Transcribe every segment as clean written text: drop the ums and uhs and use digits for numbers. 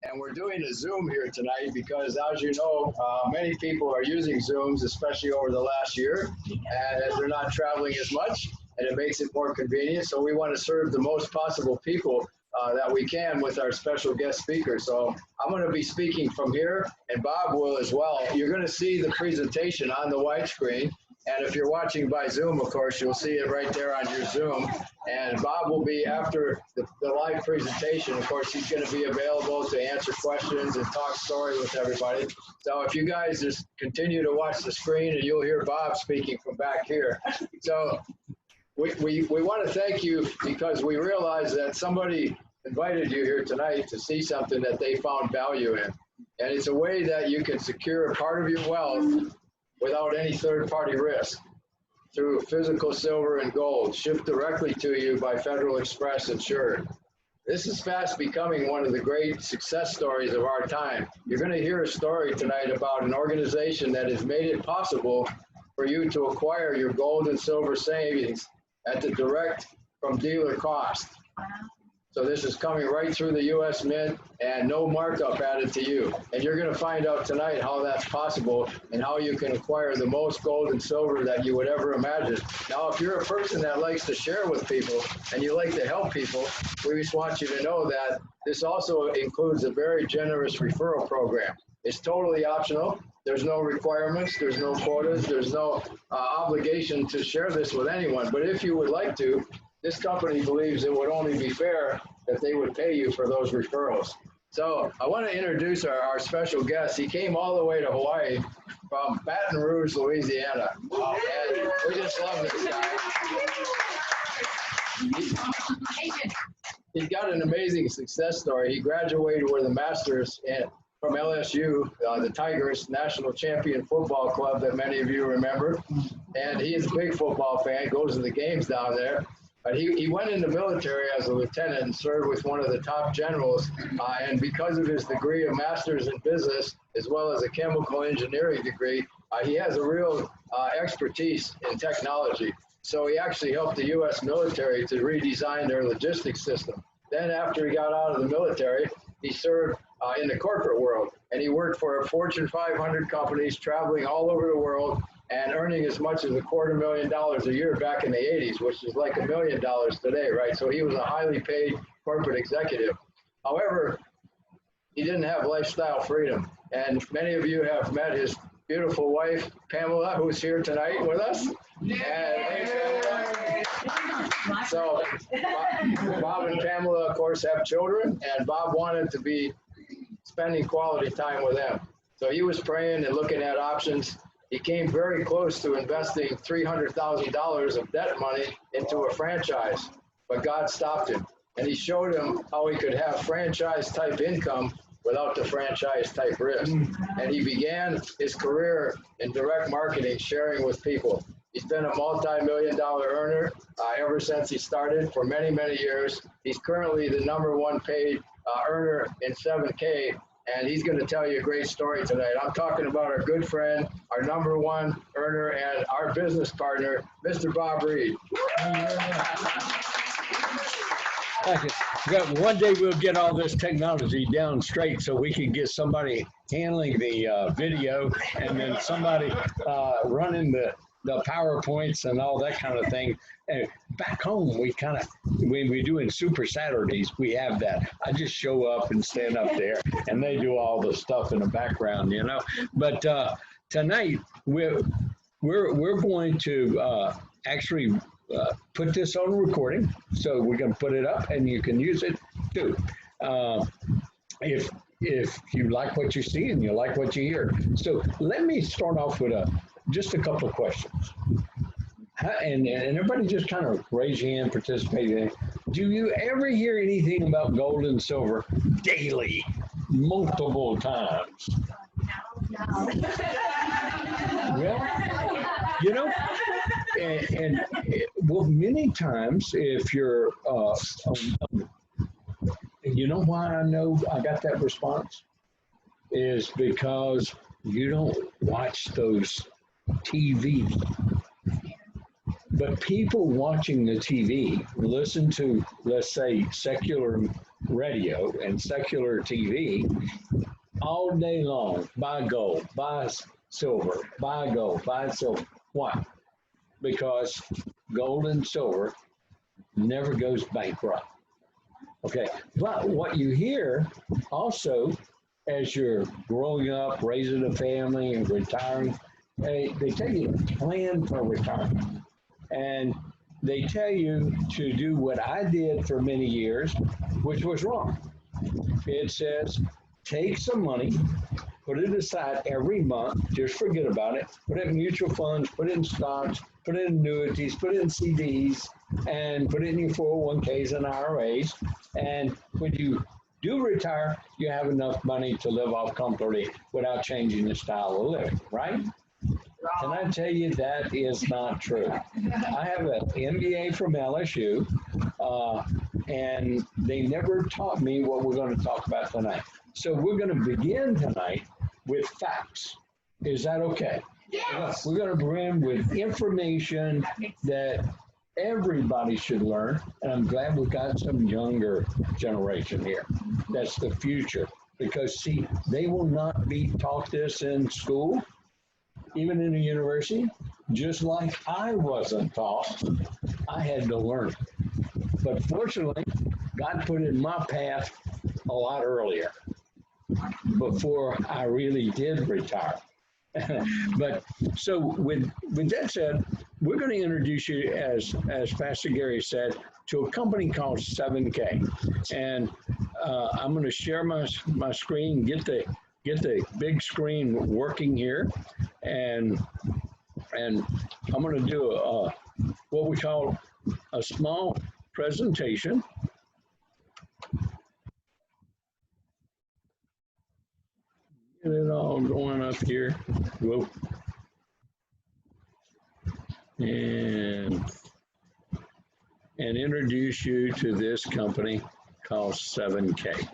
And we're doing a Zoom here tonight because, as you know, many people are using Zooms, especially over the last year, and as they're not traveling as much, and it makes it more convenient. So we want to serve the most possible people that we can with our special guest speaker. So I'm going to be speaking from here, and Bob will as well. You're going to see the presentation on the widescreen. And if you're watching by Zoom, of course, you'll see it right there on your Zoom. And Bob will be, after the live presentation, of course, he's going to be available to answer questions and talk story with everybody. So if you guys just continue to watch the screen, and you'll hear Bob speaking from back here. So we want to thank you because we realize that somebody invited you here tonight to see something that they found value in. And it's a way that you can secure a part of your wealth without any third-party risk through physical silver and gold shipped directly to you by Federal Express insured. This is fast becoming one of the great success stories of our time. You're going to hear a story tonight about an organization that has made it possible for you to acquire your gold and silver savings at the direct from dealer cost. So this is coming right through the U.S. Mint and no markup added to you. And you're going to find out tonight how that's possible and how you can acquire the most gold and silver that you would ever imagine. Now, if you're a person that likes to share with people and you like to help people, we just want you to know that this also includes a very generous referral program. It's totally optional. There's no requirements. There's no quotas. There's no obligation to share this with anyone. But if you would like to, this company believes it would only be fair that they would pay you for those referrals. So I want to introduce our special guest. He came all the way to Hawaii from Baton Rouge, Louisiana. And we just love this guy. He's got an amazing success story. He graduated with a master's from LSU, the Tigers, national champion football club that many of you remember. And he is a big football fan, goes to the games down there. But he went in the military as a lieutenant and served with one of the top generals. And because of his degree of master's in business, as well as a chemical engineering degree, he has a real expertise in technology. So he actually helped the U.S. military to redesign their logistics system. Then after he got out of the military, he served in the corporate world. And he worked for Fortune 500 companies, traveling all over the world, and earning as much as $250,000 a year back in the 80s, which is like $1 million today, right? So he was a highly paid corporate executive. However, he didn't have lifestyle freedom. And many of you have met his beautiful wife, Pamela, who's here tonight with us. And so Bob and Pamela, of course, have children, and Bob wanted to be spending quality time with them. So he was praying and looking at options. He came very close to investing $300,000 of debt money into a franchise, but God stopped him. And he showed him how he could have franchise-type income without the franchise-type risk. And he began his career in direct marketing, sharing with people. He's been a multi-million-dollar earner ever since he started for many, many years. He's currently the #1 paid earner in 7K. And he's going to tell you a great story tonight. I'm talking about our good friend, our #1 earner, and our business partner, Mr. Bob Reid. Thank you. One day we'll get all this technology down straight so we can get somebody handling the video and then somebody running the PowerPoints and all that kind of thing. And back home, when we do in Super Saturdays, we have that. I just show up and stand up there, and they do all the stuff in the background, you know. But tonight, we're going to actually put this on recording, so we're going to put it up, and you can use it too. If you like what you see and you like what you hear. So let me start off with just a couple of questions. And everybody just kind of raise your hand, participate. Do you ever hear anything about gold and silver daily, multiple times? No. Well, you know, and well, many times if you're, you know why I know I got that response? Is because you don't watch those TV But people watching the TV listen to, let's say, secular radio and secular TV all day long. Buy gold, buy silver, buy gold, buy silver. Why? Because gold and silver never goes bankrupt. Okay, but what you hear also as you're growing up, raising a family, and retiring, they tell you to plan for retirement. And they tell you to do what I did for many years, which was wrong. It says take some money, put it aside every month, just forget about it, put it in mutual funds, put it in stocks, put it in annuities, put it in CDs, and put it in your 401ks and IRAs. And when you do retire, you have enough money to live off comfortably without changing the style of living, right? Can I tell you that is not true? I have an MBA from LSU, and they never taught me what we're going to talk about tonight. So we're going to begin tonight with facts. Is that okay? Yes. We're going to begin with information that everybody should learn, and I'm glad we got some younger generation here. That's the future, because see, they will not be taught this in school, even in a university, just like I wasn't taught. I had to learn. But fortunately, God put it in my path a lot earlier, before I really did retire. But so with that said, we're going to introduce you, as Pastor Gary said, to a company called 7K. And I'm going to share my screen, get the big screen working here, and I'm going to do what we call a small presentation. Get it all going up here. Whoa. And introduce you to this company called 7K.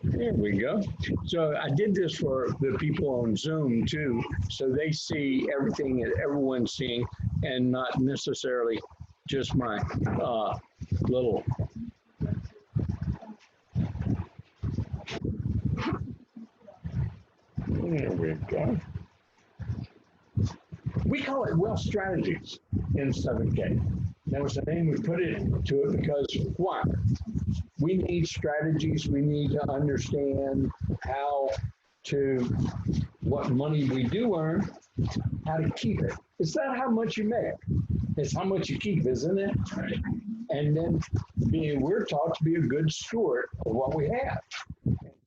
There we go. So I did this for the people on Zoom too, so they see everything that everyone's seeing, and not necessarily just my little. There we go. We call it wealth strategies in 7K. That was the name we put it to it because why? We need strategies. We need to understand what money we do earn, how to keep it. It's not how much you make. It's how much you keep, isn't it? And then we're taught to be a good steward of what we have.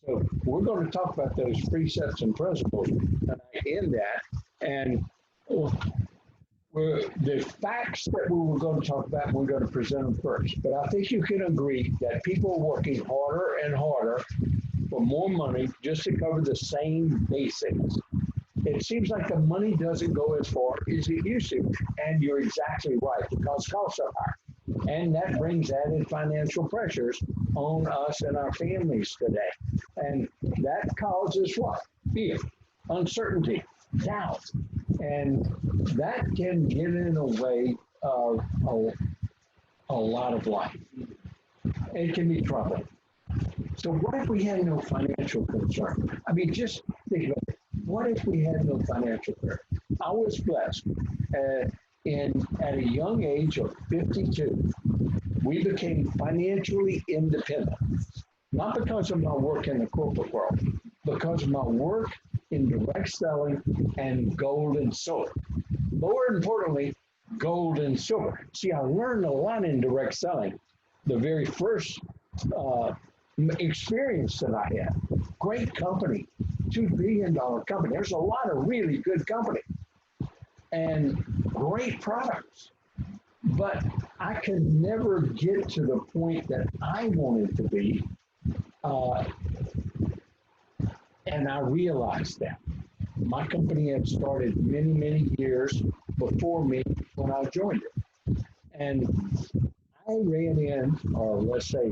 So we're going to talk about those precepts and principles in that. And the facts that we were going to talk about, we're going to present them first. But I think you can agree that people are working harder and harder for more money just to cover the same basics. It seems like the money doesn't go as far as it used to. And you're exactly right, because costs are higher. And that brings added financial pressures on us and our families today. And that causes what? Fear, uncertainty, doubt. And that can get in the way of a lot of life. It can be troubling. So what if we had no financial concern? I mean, just think about it. What if we had no financial concern? I was blessed. At a young age of 52, we became financially independent. Not because of my work in the corporate world, because of my work in direct selling and gold and silver. More importantly, gold and silver. See, I learned a lot in direct selling. The very first experience that I had. Great company, $2 billion company. There's a lot of really good company and great products. But I could never get to the point that I wanted to be And I realized that. My company had started many, many years before me when I joined it. And I ran in, or let's say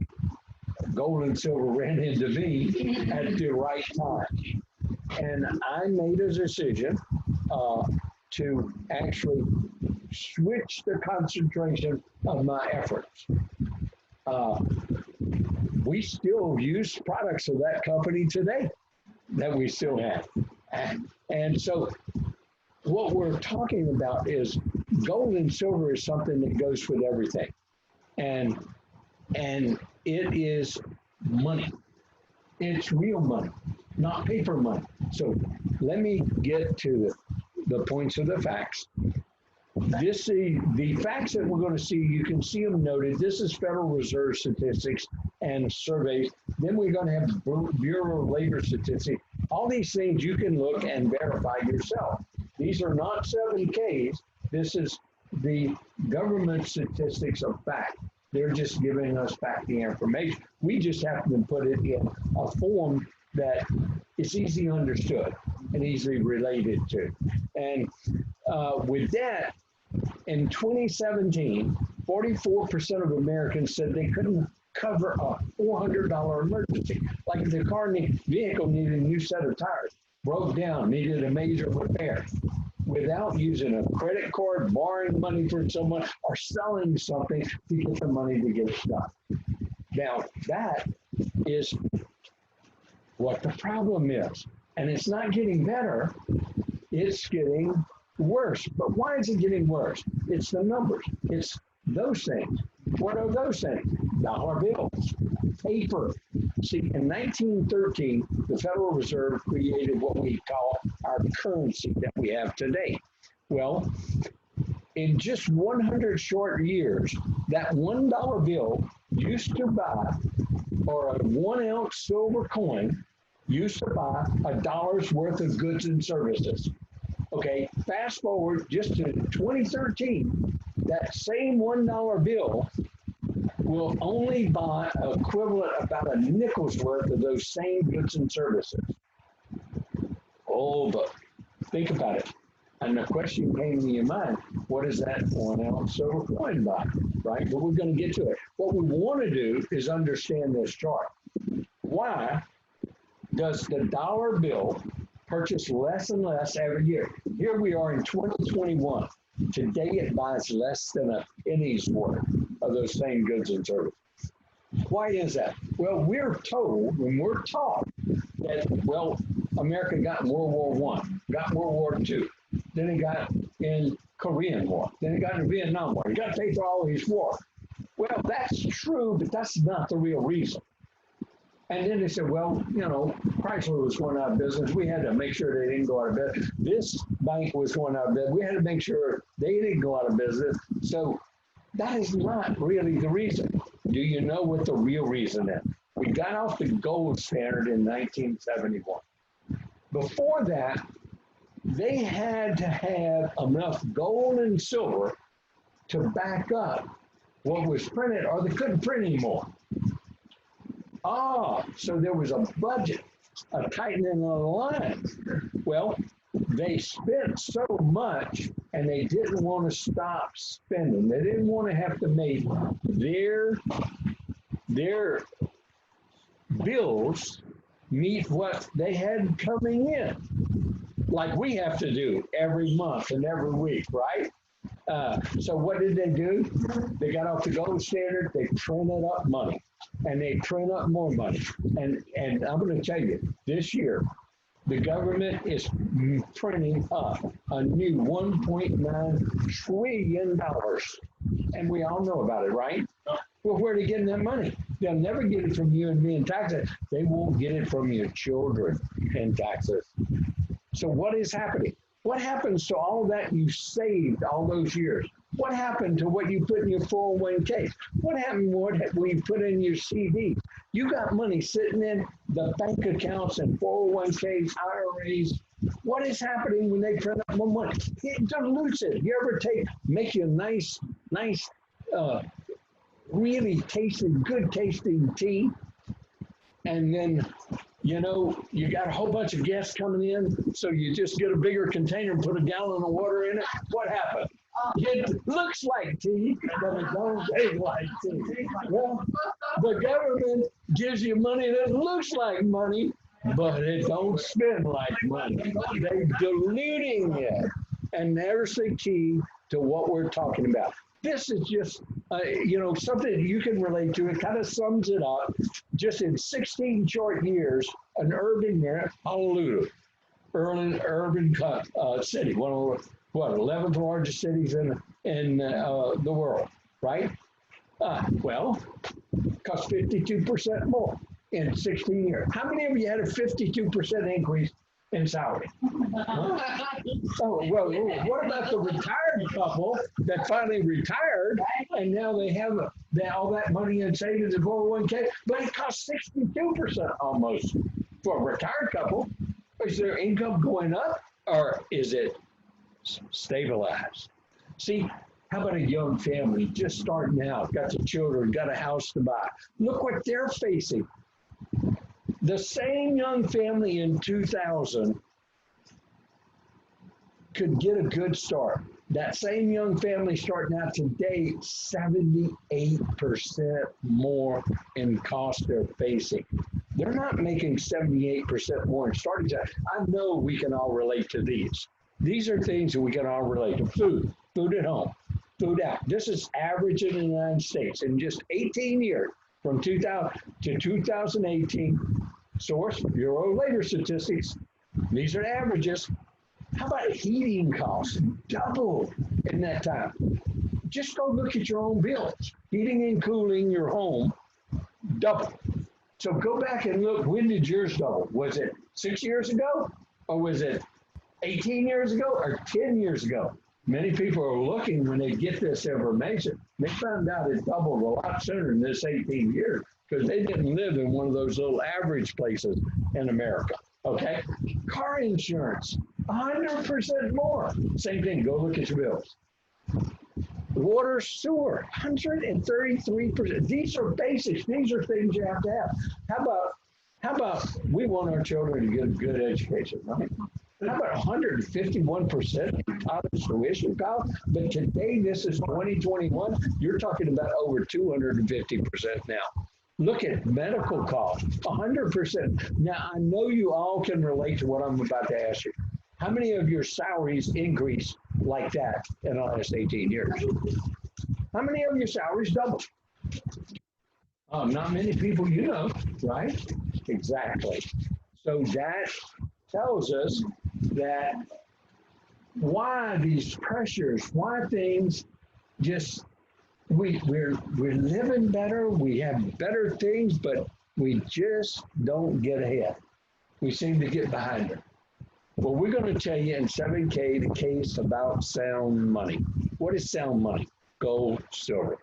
gold and silver ran into me at the right time. And I made a decision to actually switch the concentration of my efforts. We still use products of that company today that we still have. And so what we're talking about is gold and silver is something that goes with everything. And it is money. It's real money, not paper money. So let me get to the points of the facts. The facts that we're going to see, you can see them noted. This is Federal Reserve statistics and surveys. Then we're going to have Bureau of Labor statistics. All these things you can look and verify yourself. These are not 7Ks. This is the government statistics of fact. They're just giving us back the information. We just have to put it in a form that is easily understood and easily related to. And with that, in 2017, 44% of Americans said they couldn't cover a $400 emergency. Like if the vehicle needed a new set of tires, broke down, needed a major repair, without using a credit card, borrowing money from someone, or selling something to get the money to get it done. Now, that is what the problem is. And it's not getting better, it's getting worse. But why is it getting worse? It's the numbers. It's those things. What are those things? Dollar bills, paper. See, in 1913, the Federal Reserve created what we call our currency that we have today. Well, in just 100 short years, that $1 bill used to buy, or a 1 ounce silver coin used to buy a dollar's worth of goods and services. Okay, fast forward just to 2013, that same $1 bill will only buy equivalent about a nickel's worth of those same goods and services. Oh, but think about it. And the question came to your mind, what is that 1 ounce silver coin buy, right? But we're going to get to it. What we want to do is understand this chart. Why does the dollar bill purchase less and less every year? Here we are in 2021. Today it buys less than a penny's worth of those same goods and services. Why is that? Well, we're told, when we're taught that, well, America got in World War I, got in World War II, then it got in Korean War, then it got in Vietnam War. You got to pay for all these wars. Well, that's true, but that's not the real reason. And then they said, well, you know, Chrysler was going out of business. We had to make sure they didn't go out of business. This bank was going out of business. We had to make sure they didn't go out of business. So that is not really the reason. Do you know what the real reason is? We got off the gold standard in 1971. Before that, they had to have enough gold and silver to back up what was printed, or they couldn't print anymore. So there was a budget, a tightening of the line. Well, they spent so much and they didn't want to stop spending. They didn't want to have to make their bills meet what they had coming in, like we have to do every month and every week, right? So what did they do? They got off the gold standard, they printed up money, and they print up more money. And I'm going to tell you, this year, the government is printing up a new $1.9 trillion. And we all know about it, right? Well, where are they getting that money? They'll never get it from you and me in taxes. They won't get it from your children in taxes. So what is happening? What happens to all that you saved all those years? What happened to what you put in your 401k? What happened to what you put in your CD? You got money sitting in the bank accounts and 401ks, IRAs. What is happening when they print up more money? It dilutes it. You ever make you a nice, really tasting, good tasting tea, and then you know, you got a whole bunch of guests coming in, so you just get a bigger container and put a gallon of water in it. What happened? It looks like tea, but it don't taste like tea. Well, the government gives you money that looks like money, but it don't spend like money. They're diluting it. And there's the key to what we're talking about. This is just, you know, something you can relate to. It kind of sums it up. Just in 16 short years, an urban Honolulu, urban city, one of the, 11th largest cities in the world, right? Well, cost 52% more in 16 years. How many of you had a 52% increase in salary? Oh, well, what about the retired couple that finally retired and now they have all that money in savings and 401k, but it costs 62% almost for a retired couple? Is their income going up or is it stabilized? See, how about a young family just starting out, got the children, got a house to buy? Look what they're facing. The same young family in 2000 could get a good start. That same young family starting out today, 78% more in cost they're facing. They're not making 78% more in starting time. I know we can all relate to these. These are things that we can all relate to. Food at home, food out. This is average in the United States. In just 18 years, from 2000 to 2018, source, Bureau of Labor Statistics, these are averages. How about heating costs? Doubled in that time. Just go look at your own bills. Heating and cooling your home, doubled. So go back and look, when did yours double? Was it 6 years ago? Or was it 18 years ago or 10 years ago? Many people are looking when they get this information. They found out it doubled a lot sooner than this 18 years because they didn't live in one of those little average places in America. Okay? Car insurance, 100% more. Same thing, go look at your bills. Water, sewer, 133%. These are basics. These are things you have to have. How about we want our children to get a good education, right? How about 151% in college tuition cost? But today, this is 2021, you're talking about over 250% now. Look at medical costs, 100%. Now, I know you all can relate to what I'm about to ask you. How many of your salaries increased like that in the last 18 years? How many of your salaries doubled? Not many people you know, right? Exactly. So that tells us that why these pressures, why things just, we're living better, we have better things, but we just don't get ahead. We seem to get behind it. Well, we're going to tell you in 7K the case about sound money. What is sound money? Gold, silver,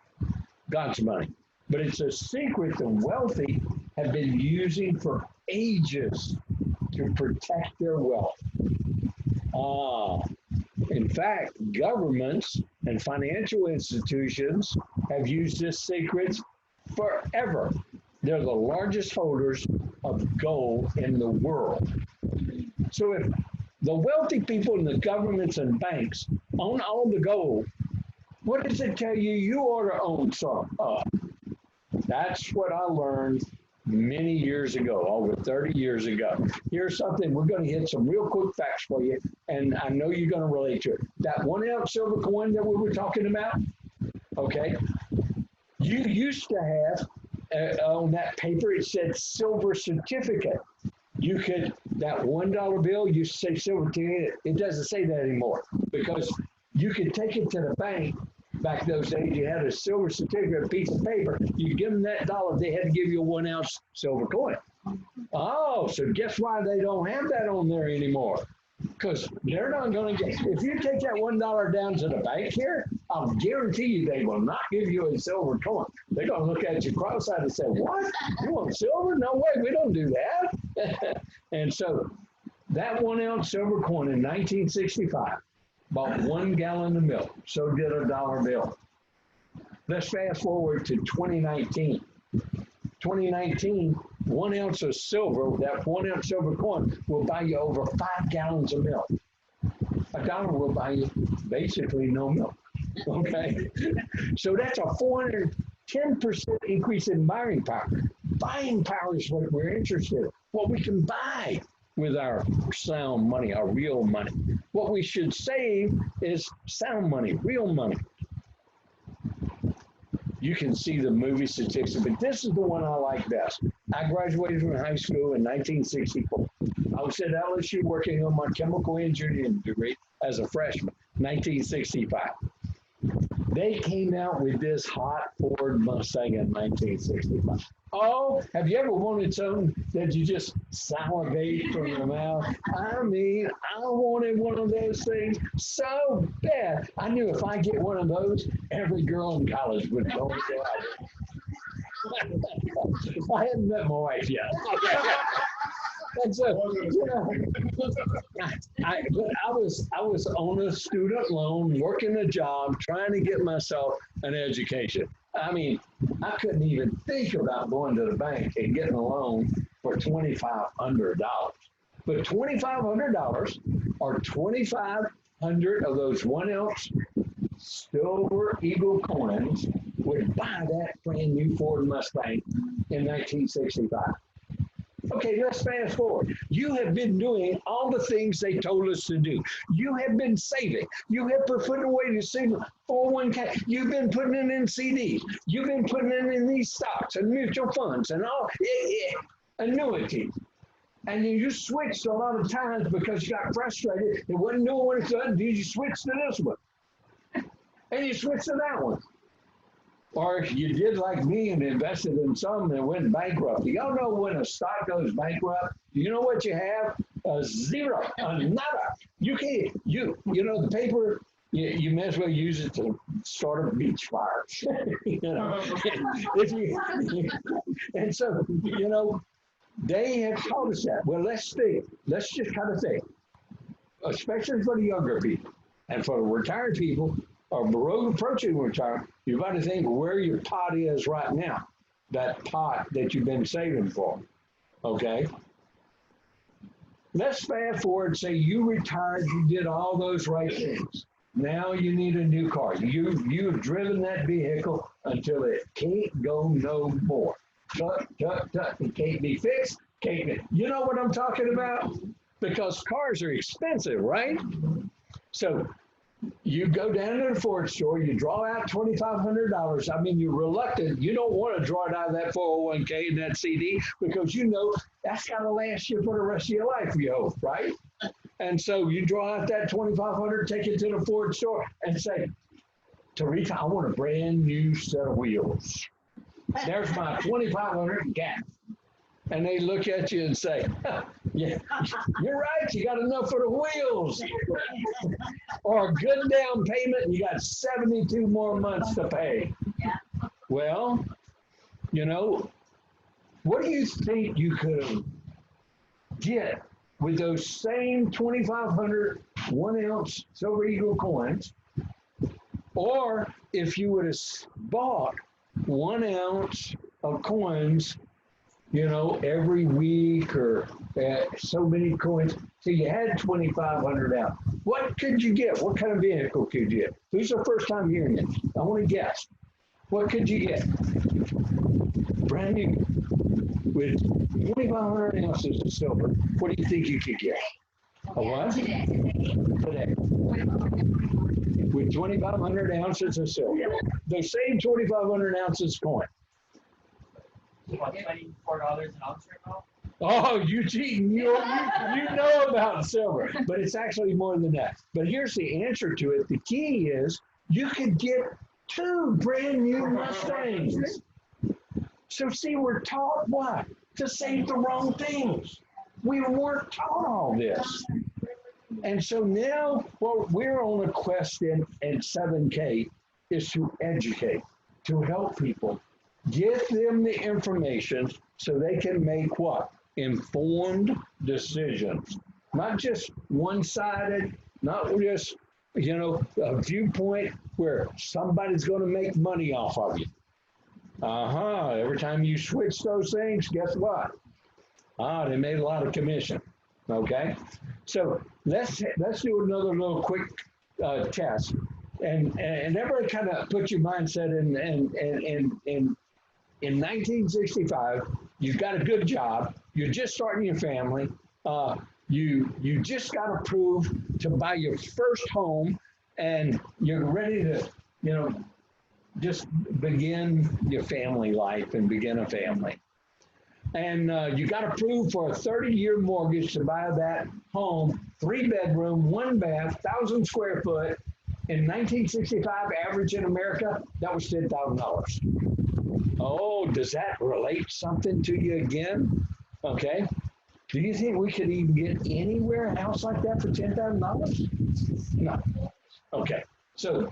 God's money. But it's a secret the wealthy have been using for ages to protect their wealth. In fact, governments and financial institutions have used this secret forever. They're the largest holders of gold in the world. So if the wealthy people in the governments and banks own all the gold, what does it tell you you ought to own some of? That's what I learned many years ago, over 30 years ago. Here's something, we're going to hit some real quick facts for you, and I know you're going to relate to it. That 1 ounce silver coin that we were talking about, okay, you used to have on that paper, it said silver certificate. You could, that $1 bill used to say silver certificate. It doesn't say that anymore because you could take it to the bank. Back those days, you had a silver certificate, a piece of paper. You give them that dollar, they had to give you a 1 ounce silver coin. Oh, so guess why they don't have that on there anymore? Because they're not going to get, if you take that $1 down to the bank here, I'll guarantee you they will not give you a silver coin. They're going to look at you cross-eyed and say, what? You want silver? No way, we don't do that. And so that 1 ounce silver coin in 1965 bought 1 gallon of milk. So did a dollar bill. Let's fast forward to 2019. 2019, 1 ounce of silver, that 1 ounce silver coin will buy you over 5 gallons of milk. A dollar will buy you basically no milk. Okay? So that's a 410% increase in buying power. Buying power is what we're interested in, what we can buy with our sound money, our real money. What we should save is sound money, real money. You can see the movie statistics, but this is the one I like best. I graduated from high school in 1964. I was at LSU working on my chemical engineering degree as a freshman, 1965. They came out with this hot Ford Mustang in 1965. Oh, have you ever wanted something that you just salivate from your mouth? I mean, I wanted one of those things so bad. I knew if I get one of those, every girl in college would go out. I hadn't met my wife yet. And so, you know, I was on a student loan, working a job, trying to get myself an education. I mean, I couldn't even think about going to the bank and getting a loan for $2,500. But $2,500 or 2,500 of those 1 ounce silver eagle coins would buy that brand new Ford Mustang in 1965. Okay, let's fast forward. You have been doing all the things they told us to do. You have been saving. You have been putting away to save 401k. You've been putting it in CDs. You've been putting it in these stocks and mutual funds and all annuities. And you just switched a lot of times because you got frustrated and wasn't knowing what it's done. You switched to this one. And you switched to that one. Or you did like me and invested in some that went bankrupt. Y'all know when a stock goes bankrupt, you know what you have? A zero, a nada. You can't, you know, the paper, you may as well use it to start a beach fire. You know, and so, you know, they have taught us that. Well, let's just kind of think, especially for the younger people and for the retired people, or below approaching retirement, you've got to think where your pot is right now, that pot that you've been saving for, okay? Let's fast forward, say you retired, you did all those right things. Now you need a new car. You've driven that vehicle until it can't go no more. Tut, tut, tut. It can't be fixed. You know what I'm talking about? Because cars are expensive, right? So you go down to the Ford store, you draw out $2,500. I mean, you're reluctant. You don't want to draw it out of that 401k and that CD because you know that's got to last you for the rest of your life, you hope, right? And so you draw out that $2,500, take it to the Ford store and say, Teresa, I want a brand new set of wheels. There's my $2,500 gap. And they look at you and say, yeah, you're right, you got enough for the wheels. Or a good down payment and you got 72 more months to pay. Well, you know, what do you think you could get with those same 2,500 1 ounce silver eagle coins? Or if you would have bought 1 ounce of coins, you know, every week or so many coins. So you had 2,500 out. What could you get? What kind of vehicle could you get? Who's the first time hearing it? I want to guess. What could you get? Brand new. With 2,500 ounces of silver, what do you think you could get? A what? Today. With 2,500 ounces of silver. The same 2,500 ounces coin. $24 an ounce right now? Oh, you cheating. You know about silver, but it's actually more than that. But here's the answer to it. The key is you could get 2 brand new Mustangs. So see, we're taught what? To save the wrong things. We weren't taught all this. And so now what we're on a quest in 7K is to educate, to help people, get them the information so they can make what? Informed decisions. Not just one-sided, not just, you know, a viewpoint where somebody's going to make money off of you. Every time you switch those things, guess what? They made a lot of commission. Okay, so let's do another little quick test, and everybody kind of put your mindset in 1965. You've got a good job. You're just starting your family. You just got approved to buy your first home, and you're ready to just begin your family life and begin a family. And you got approved for a 30-year mortgage to buy that home, 3-bedroom, 1 bath, 1,000 square foot. In 1965, average in America, that was $10,000. Oh, does that relate something to you again? Okay. Do you think we could even get anywhere a house like that for $10,000? No. Okay. So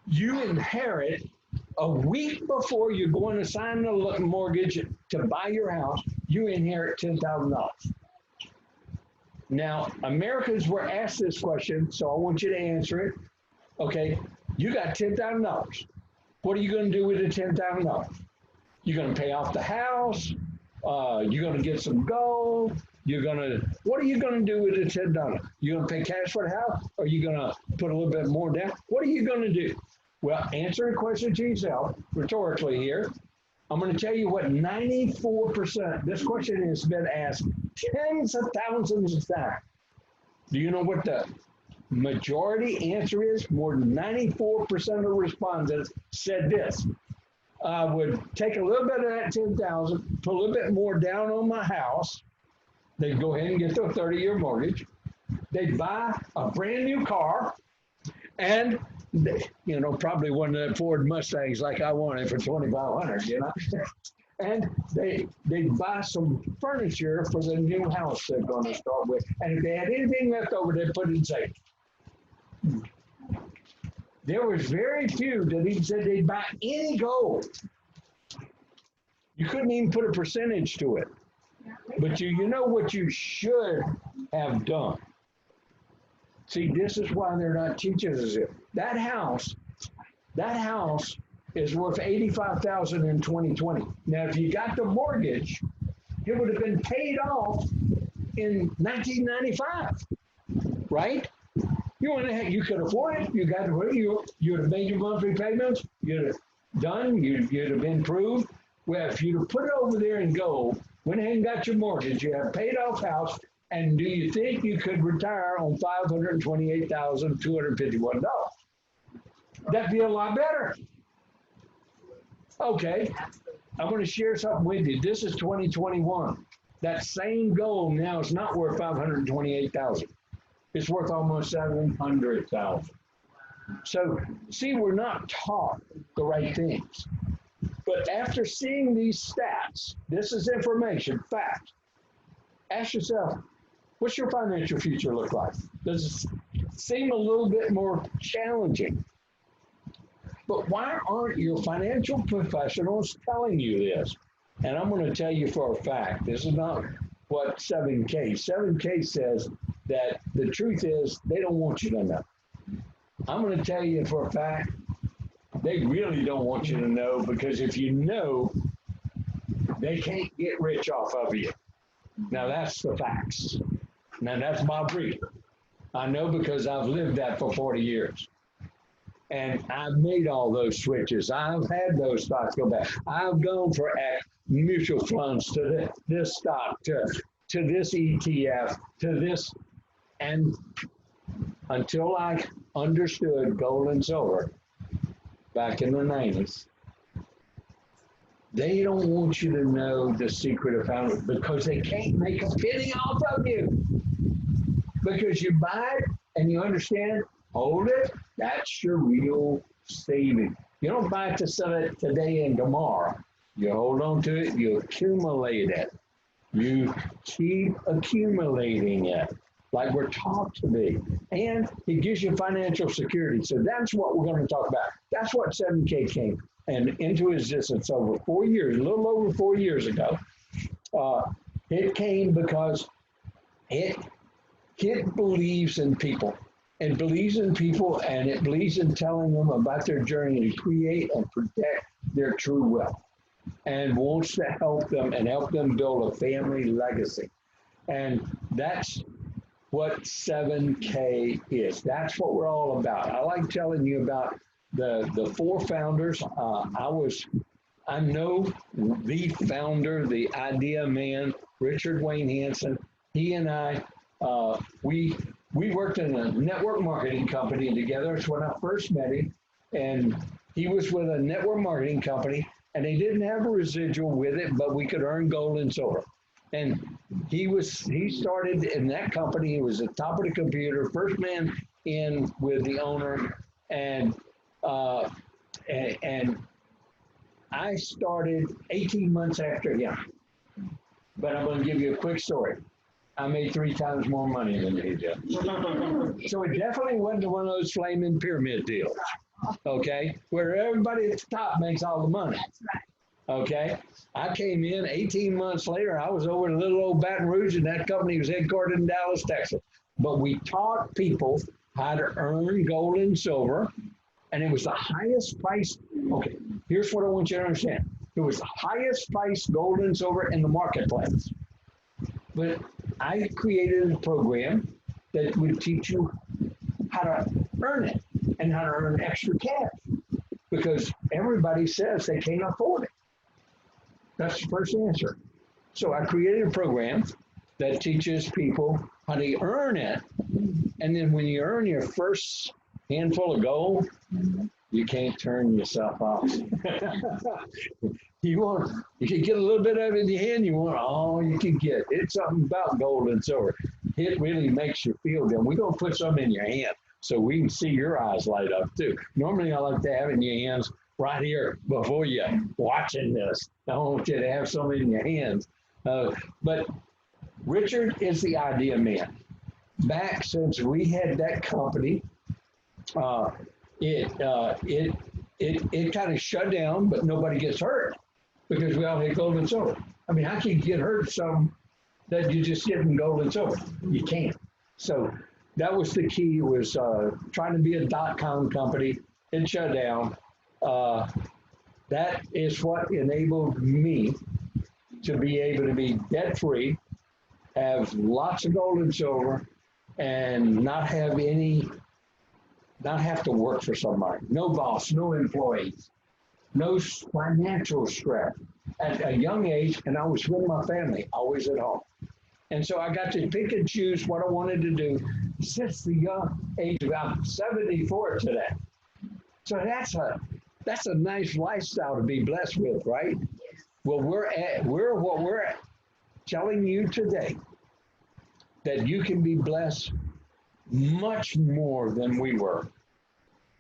you inherit a week before you're going to sign the mortgage to buy your house, you inherit $10,000. Now, Americans were asked this question, so I want you to answer it. Okay, you got $10,000. What are you going to do with the $10,000? You're going to pay off the house. You're going to get some gold. What are you going to do with the $10,000? You're going to pay cash for the house, or are you going to put a little bit more down? What are you going to do? Well, answer the question to yourself, rhetorically here. I'm going to tell you what 94%, this question has been asked tens of thousands of times. Do you know what the majority answer is? More than 94% of respondents said this. I would take a little bit of that 10,000, put a little bit more down on my house. They'd go ahead and get their 30-year mortgage. They'd buy a brand new car, and probably one of the Ford Mustangs like I wanted for $2,500, And they'd buy some furniture for the new house they're going to start with. And if they had anything left over, they'd put it in safe. There was very few that even said they'd buy any gold. You couldn't even put a percentage to it. But you know what you should have done. See, this is why they're not teaching us it. That house is worth $85,000 in 2020. Now, if you got the mortgage, it would have been paid off in 1995, right? You could afford it. You got you'd have made your monthly payments. You'd have done. You'd have been proved. Well, if you'd have put it over there in gold, went ahead and got your mortgage, you have paid off house. And do you think you could retire on $528,251? That'd be a lot better. Okay, I'm going to share something with you. This is 2021. That same gold now is not worth $528,000. It's worth almost $700,000. So, see, we're not taught the right things. But after seeing these stats, this is information, fact. Ask yourself, what's your financial future look like? Does it seem a little bit more challenging? But why aren't your financial professionals telling you this? And I'm going to tell you for a fact, this is not what 7K. 7K says that the truth is they don't want you to know. I'm going to tell you for a fact, they really don't want you to know, because if you know, they can't get rich off of you. Now, that's the facts. Now, that's Bob Reid. I know because I've lived that for 40 years. And I've made all those switches. I've had those stocks go back. I've gone for mutual funds to this stock, to this ETF, to this. And until I understood gold and silver back in the 90s, they don't want you to know the secret of how, because they can't make a penny off of you. Because you buy it and you understand, hold it, that's your real saving. You don't buy it to sell it today and tomorrow. You hold on to it, you accumulate it. You keep accumulating it like we're taught to be. And it gives you financial security. So that's what we're going to talk about. That's what 7K came and into existence over 4 years, a little over 4 years ago. It came because it believes in people. It believes in people, and it believes in telling them about their journey to create and protect their true wealth. and wants to help them and help them build a family legacy. And that's what 7K is. That's what we're all about. I like telling you about the four founders. I know the founder, the idea man, Richard Wayne Hansen. He and I, we worked in a network marketing company together. It's when I first met him, and he was with a network marketing company, and they didn't have a residual with it, but we could earn gold and silver. And he started in that company. He was at the top of the computer, first man in with the owner, and I started 18 months after him. But I'm going to give you a quick story. I made 3 times more money than he did. So it definitely wasn't one of those flaming pyramid deals, okay, where everybody at the top makes all the money. That's right. Okay, I came in 18 months later. I was over in little old Baton Rouge, and that company was headquartered in Dallas, Texas. But we taught people how to earn gold and silver, and it was the highest price. Okay, here's what I want you to understand. It was the highest price gold and silver in the marketplace. But I created a program that would teach you how to earn it and how to earn extra cash, because everybody says they can't afford it. That's the first answer. So I created a program that teaches people how to earn it. And then when you earn your first handful of gold, you can't turn yourself off. You can get a little bit of it in your hand, you want all you can get. It's something about gold and silver. It really makes you feel good. We're going to put some in your hand so we can see your eyes light up too. Normally I like to have it in your hands right here before you watching this. I don't want you to have some in your hands. But Richard is the idea man. Back since we had that company, it kind of shut down, but nobody gets hurt because we all had gold and silver. I mean, how can you get hurt something that you just getting gold and silver? You can't. So that was the key, was trying to be a .com company. It shut down. That is what enabled me to be able to be debt-free, have lots of gold and silver, and not have to work for somebody. No boss, no employees, no financial stress. At a young age, and I was with my family, always at home. And so I got to pick and choose what I wanted to do since the young age of, I'm 74 today. So that's a nice lifestyle to be blessed with, right? Well, we're telling you today that you can be blessed much more than we were,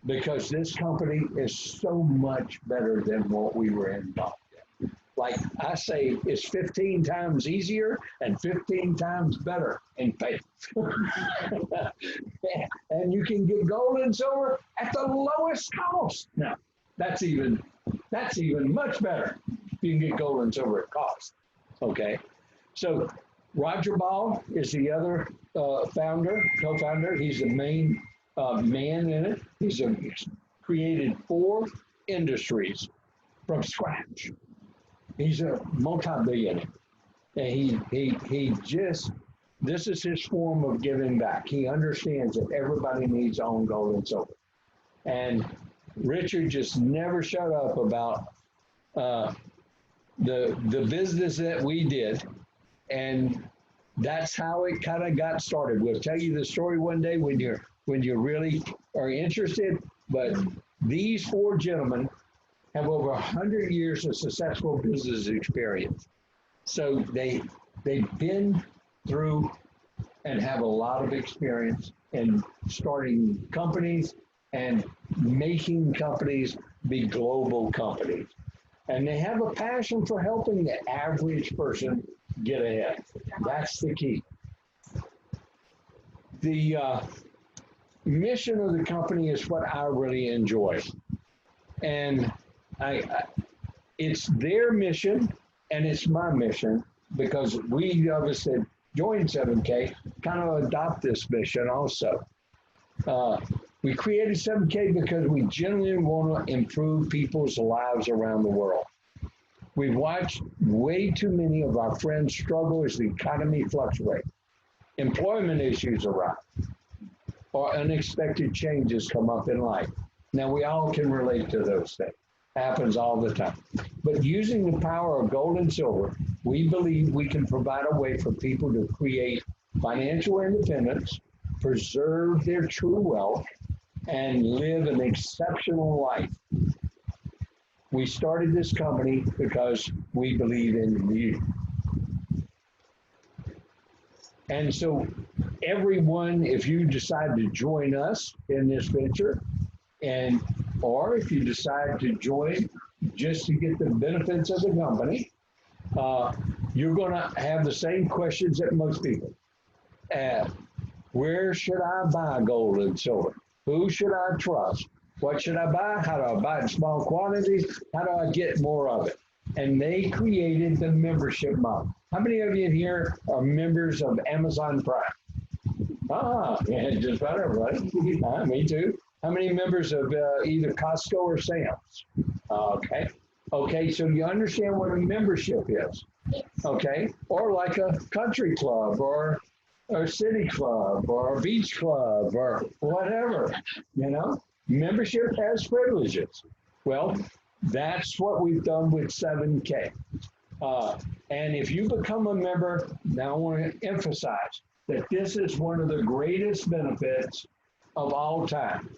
because this company is so much better than what we were involved in. Like I say, it's 15 times easier and 15 times better in faith. And you can get gold and silver at the lowest cost. Now, that's even much better. You can get gold and silver at cost. Okay, so Roger Ball is the other co-founder. He's the main man in it. He's created 4 industries from scratch. He's a multi-billionaire. And this is his form of giving back. He understands that everybody needs own gold and silver. And Richard just never shut up about the business that we did. And that's how it kind of got started. We'll tell you the story one day when you really are interested. But these 4 gentlemen have over 100 years of successful business experience. So they've been through and have a lot of experience in starting companies and making companies be global companies. And they have a passion for helping the average person get ahead. That's the key. The mission of the company is what I really enjoy. And it's their mission and it's my mission, because we of us that joined 7K kind of adopt this mission also. We created 7K because we genuinely want to improve people's lives around the world. We've watched way too many of our friends struggle as the economy fluctuates. Employment issues arise, or unexpected changes come up in life. Now, we all can relate to those things. Happens all the time. But using the power of gold and silver, we believe we can provide a way for people to create financial independence, preserve their true wealth, and live an exceptional life. We started this company because we believe in you. And so everyone, if you decide to join us in this venture, or if you decide to join just to get the benefits of the company, you're going to have the same questions that most people. Where should I buy gold and silver? Who should I trust? What should I buy? How do I buy in small quantities? How do I get more of it? And they created the membership model. How many of you here are members of Amazon Prime? Yeah, just about everybody. Me too. How many members of either Costco or Sam's? Okay. Okay, so you understand what a membership is. Okay. Or like a country club or city club or a beach club or whatever, Membership has privileges. Well, that's what we've done with 7K. And if you become a member, now I want to emphasize that this is one of the greatest benefits of all time.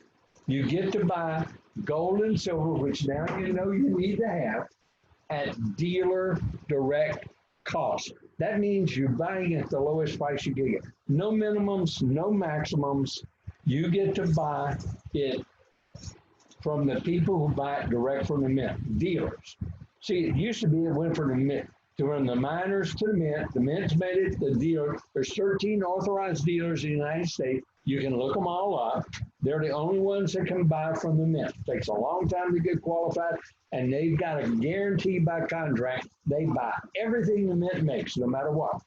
You get to buy gold and silver, which now you know you need to have, at dealer direct cost. That means you're buying at the lowest price you can get. No minimums, no maximums. You get to buy it from the people who buy it direct from the mint, dealers. See, it used to be it went from the mint, from the miners to the mint. The mint's made it the dealer. There's 13 authorized dealers in the United States. You can look them all up. They're the only ones that can buy from the mint. It takes a long time to get qualified, and they've got a guarantee by contract. They buy everything the mint makes, no matter what.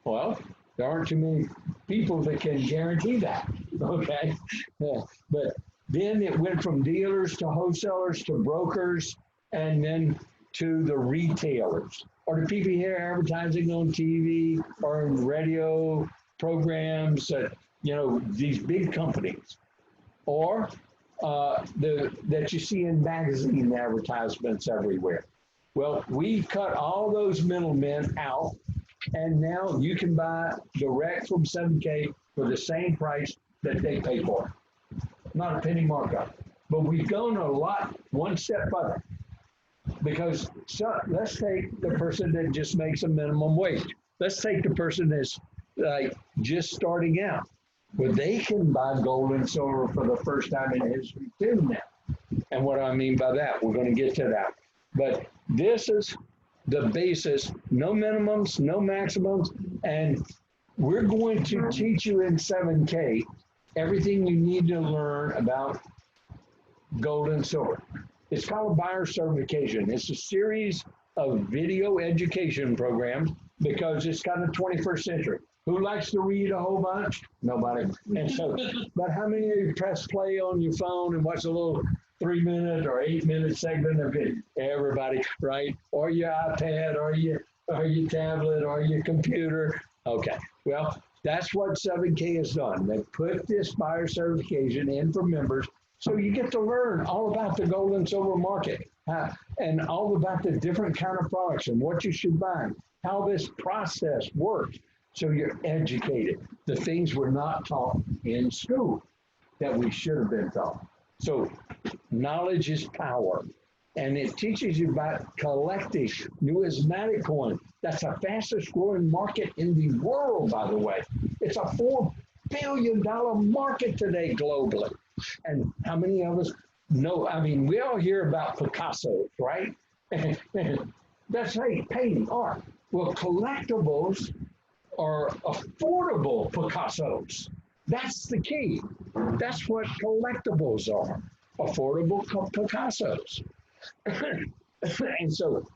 Well, there aren't too many people that can guarantee that, okay? Yeah. But then it went from dealers to wholesalers to brokers and then to the retailers or the people here advertising on TV or in radio programs, these big companies, or that you see in magazine advertisements everywhere. Well, we cut all those middlemen out, and now you can buy direct from 7K for the same price that they pay for. Not a penny markup. But we've gone one step further. Because let's take the person that just makes a minimum wage. Let's take the person that's just starting out. Well, they can buy gold and silver for the first time in history too now. And what I mean by that, we're going to get to that. But this is the basis, no minimums, no maximums, and we're going to teach you in 7K everything you need to learn about gold and silver. It's called buyer certification. It's a series of video education programs because it's kind of 21st century. Who likes to read a whole bunch? Nobody. And so, but how many of you press play on your phone and watch a little 3-minute or 8-minute segment of it? Everybody, right? Or your iPad, or your tablet, or your computer. Okay. Well, that's what 7K has done. They put this buyer certification in for members, so you get to learn all about the gold and silver market and all about the different kind of products and what you should buy, how this process works. So you're educated. The things we're not taught in school that we should have been taught. So knowledge is power. And it teaches you about collecting numismatic coin. That's the fastest growing market in the world, by the way. It's a $4 billion market today globally. And how many of us know? I mean, we all hear about Picasso, right? That's right, painting, art. Well, collectibles are affordable Picassos. That's the key. That's what collectibles are, affordable Picassos. And so,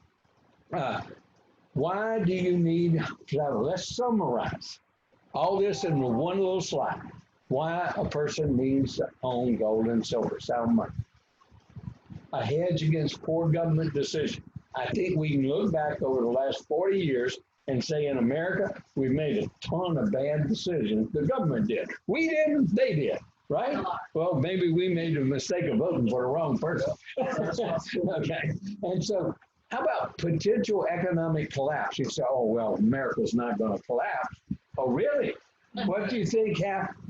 why do you need travel? Let's summarize all this in one little slide. Why a person needs to own gold and silver, sound money. A hedge against poor government decision. I think we can look back over the last 40 years and say in America, we've made a ton of bad decisions. The government did. We didn't, they did, right? Well, maybe we made the mistake of voting for the wrong person. Okay. And so how about potential economic collapse? You say, oh, well, America's not going to collapse. Oh, really? What do you think?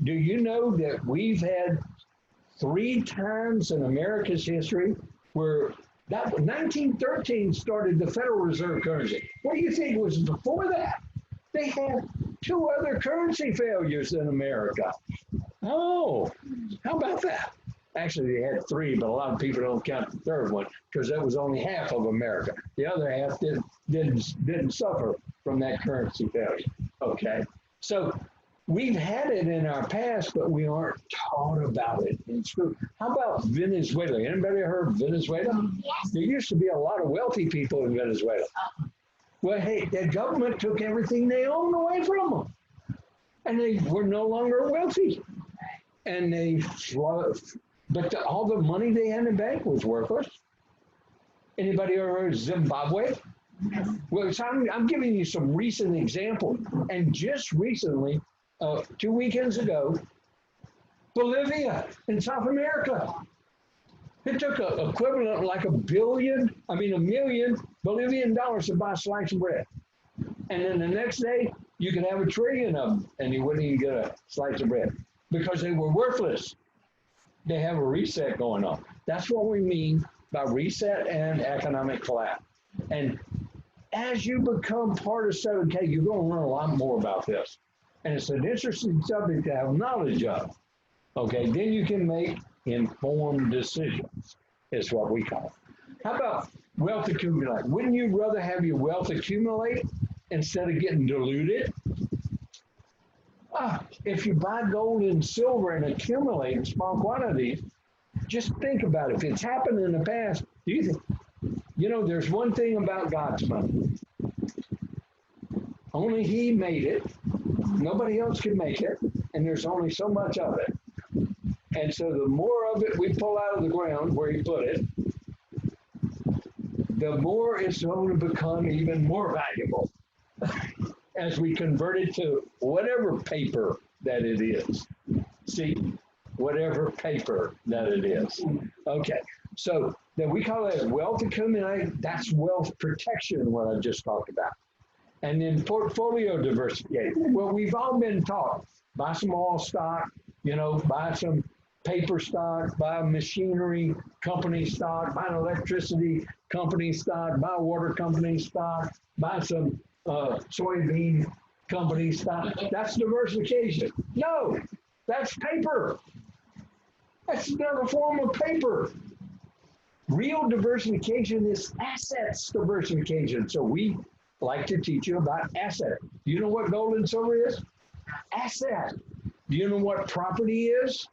Do you know that we've had 3 times in America's history where 1913 started the Federal Reserve currency. What do you think was before that? They had 2 other currency failures in America. Oh, how about that? Actually, they had 3, but a lot of people don't count the third one because that was only half of America. The other half didn't suffer from that currency failure. Okay, so we've had it in our past, but we aren't taught about it in school. How about Venezuela? Anybody heard of Venezuela? Yes. There used to be a lot of wealthy people in Venezuela. Well, hey, the government took everything they owned away from them. And they were no longer wealthy. And but all the money they had in the bank was worthless. Anybody ever heard of Zimbabwe? Well, so I'm giving you some recent examples. And just recently, 2 weekends ago, Bolivia in South America. It took a equivalent like $1 million Bolivian dollars to buy a slice of bread. And then the next day, you could have 1 trillion of them, and you wouldn't even get a slice of bread because they were worthless. They have a reset going on. That's what we mean by reset and economic collapse. And as you become part of 7K, you're going to learn a lot more about this. And it's an interesting subject to have knowledge of. Okay, then you can make informed decisions, is what we call it. How about wealth accumulate? Wouldn't you rather have your wealth accumulate instead of getting diluted? If you buy gold and silver and accumulate in small quantities, just think about it. If it's happened in the past, do you think, there's one thing about God's money. Only He made it. Nobody else can make it. And there's only so much of it. And so the more of it we pull out of the ground where He put it, the more it's going to become even more valuable as we convert it to whatever paper that it is. See, whatever paper that it is. Okay, so then we call it wealth accumulate. That's wealth protection, what I just talked about. And then portfolio diversification. Well, we've all been taught, buy some oil stock, buy some paper stock, buy machinery company stock, buy an electricity company stock, buy water company stock, buy some soybean company stock. That's diversification. No, that's paper. That's another form of paper. Real diversification is assets diversification. So we like to teach you about asset. Do you know what gold and silver is? Asset. Do you know what property is?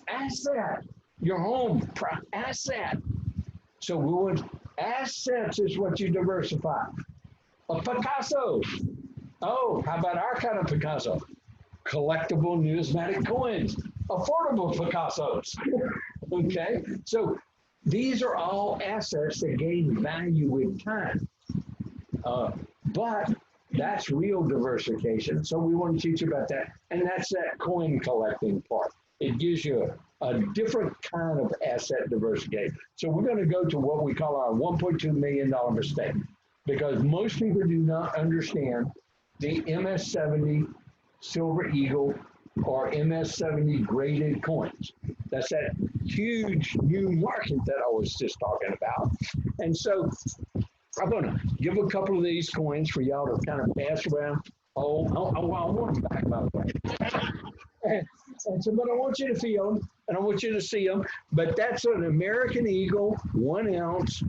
Asset. Your home, asset. So we want assets is what you diversify. A Picasso. Oh, how about our kind of Picasso? Collectible numismatic coins. Affordable Picassos. Okay? So these are all assets that gain value with time. But that's real diversification. So we want to teach you about that. And that's that coin collecting part. It gives you a different kind of asset diversification. So we're going to go to what we call our $1.2 million mistake, because most people do not understand the MS-70 Silver Eagle or MS-70 graded coins. That's that huge new market that I was just talking about. And so I'm going to give a couple of these coins for y'all to kind of pass around. I want them back, by the way. And so, but I want you to feel them, and I want you to see them. But that's an American Eagle 1 ounce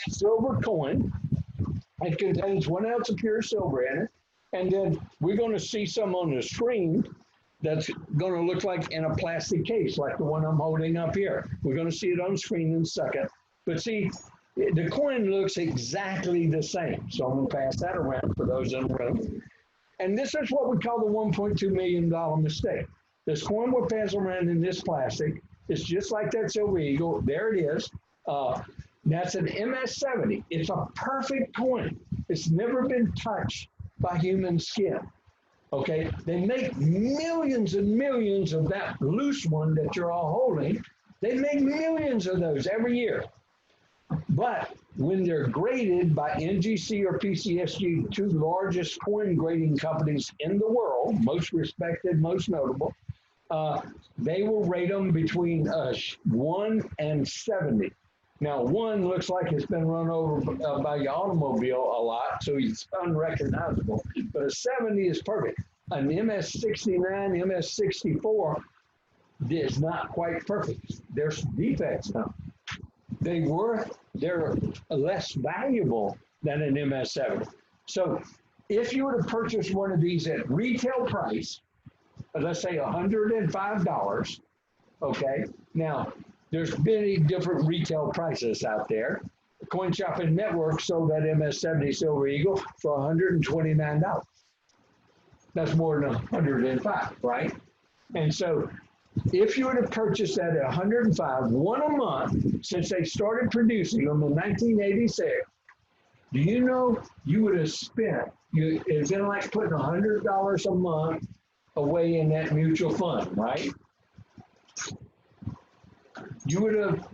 silver coin. It contains 1 ounce of pure silver in it. And then we're going to see some on the screen that's going to look like in a plastic case, like the one I'm holding up here. We're going to see it on the screen in a second. But see, the coin looks exactly the same. So I'm going to pass that around for those in the room. And this is what we call the $1.2 million mistake. This coin we're passing around in this plastic is just like that Silver Eagle. There it is. That's an MS-70. It's a perfect coin. It's never been touched by human skin. Okay, they make millions and millions of that loose one that you're all holding. They make millions of those every year. But when they're graded by NGC or PCSG, two largest coin grading companies in the world, most respected, most notable, they will rate them between 1 and 70. Now, 1 looks like it's been run over by your automobile a lot, so it's unrecognizable. But a 70 is perfect. An MS-69, MS-64 is not quite perfect. There's defects now. They're less valuable than an MS-70. So if you were to purchase one of these at retail price, let's say $105, okay? Now, there's many different retail prices out there. Coin Shopping Network sold that MS-70 Silver Eagle for $129. That's more than 105, right? And so if you were to purchase that at 105, one a month, since they started producing them in 1986, do you know you would have spent, it's been like putting $100 a month away in that mutual fund, right? You would have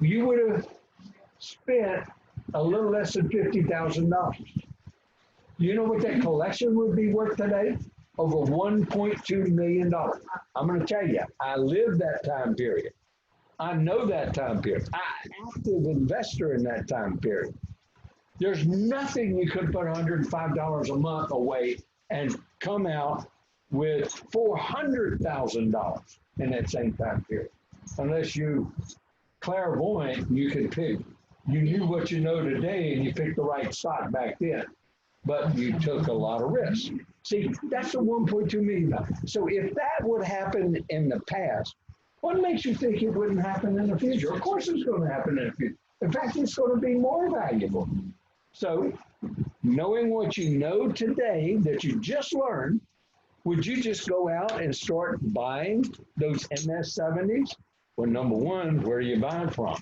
spent a little less than $50,000. You know what that collection would be worth today? Over $1.2 million. I'm going to tell you, I lived that time period. I know that time period. I'm an active investor in that time period. There's nothing you could put $105 a month away and come out with $400,000 in that same time period. Unless you clairvoyant, you could pick. You knew what you know today and you picked the right stock back then, but you took a lot of risk. See, that's the $1.2 million. So if that would happen in the past, what makes you think it wouldn't happen in the future? Of course it's going to happen in the future. In fact, it's going to be more valuable. So knowing what you know today that you just learned, would you just go out and start buying those MS-70s? Well, number one, where are you buying from?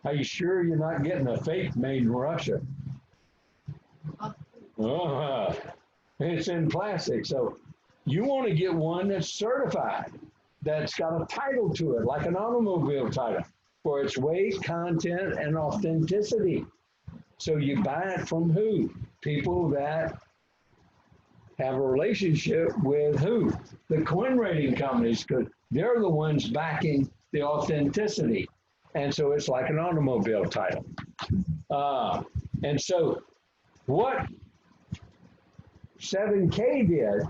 Are you sure you're not getting a fake made in Russia? It's in plastic. So you want to get one that's certified, that's got a title to it, like an automobile title, for its weight, content, and authenticity. So you buy it from who? People that have a relationship with who? The coin rating companies, because they're the ones backing the authenticity. And so it's like an automobile title. And so what 7K did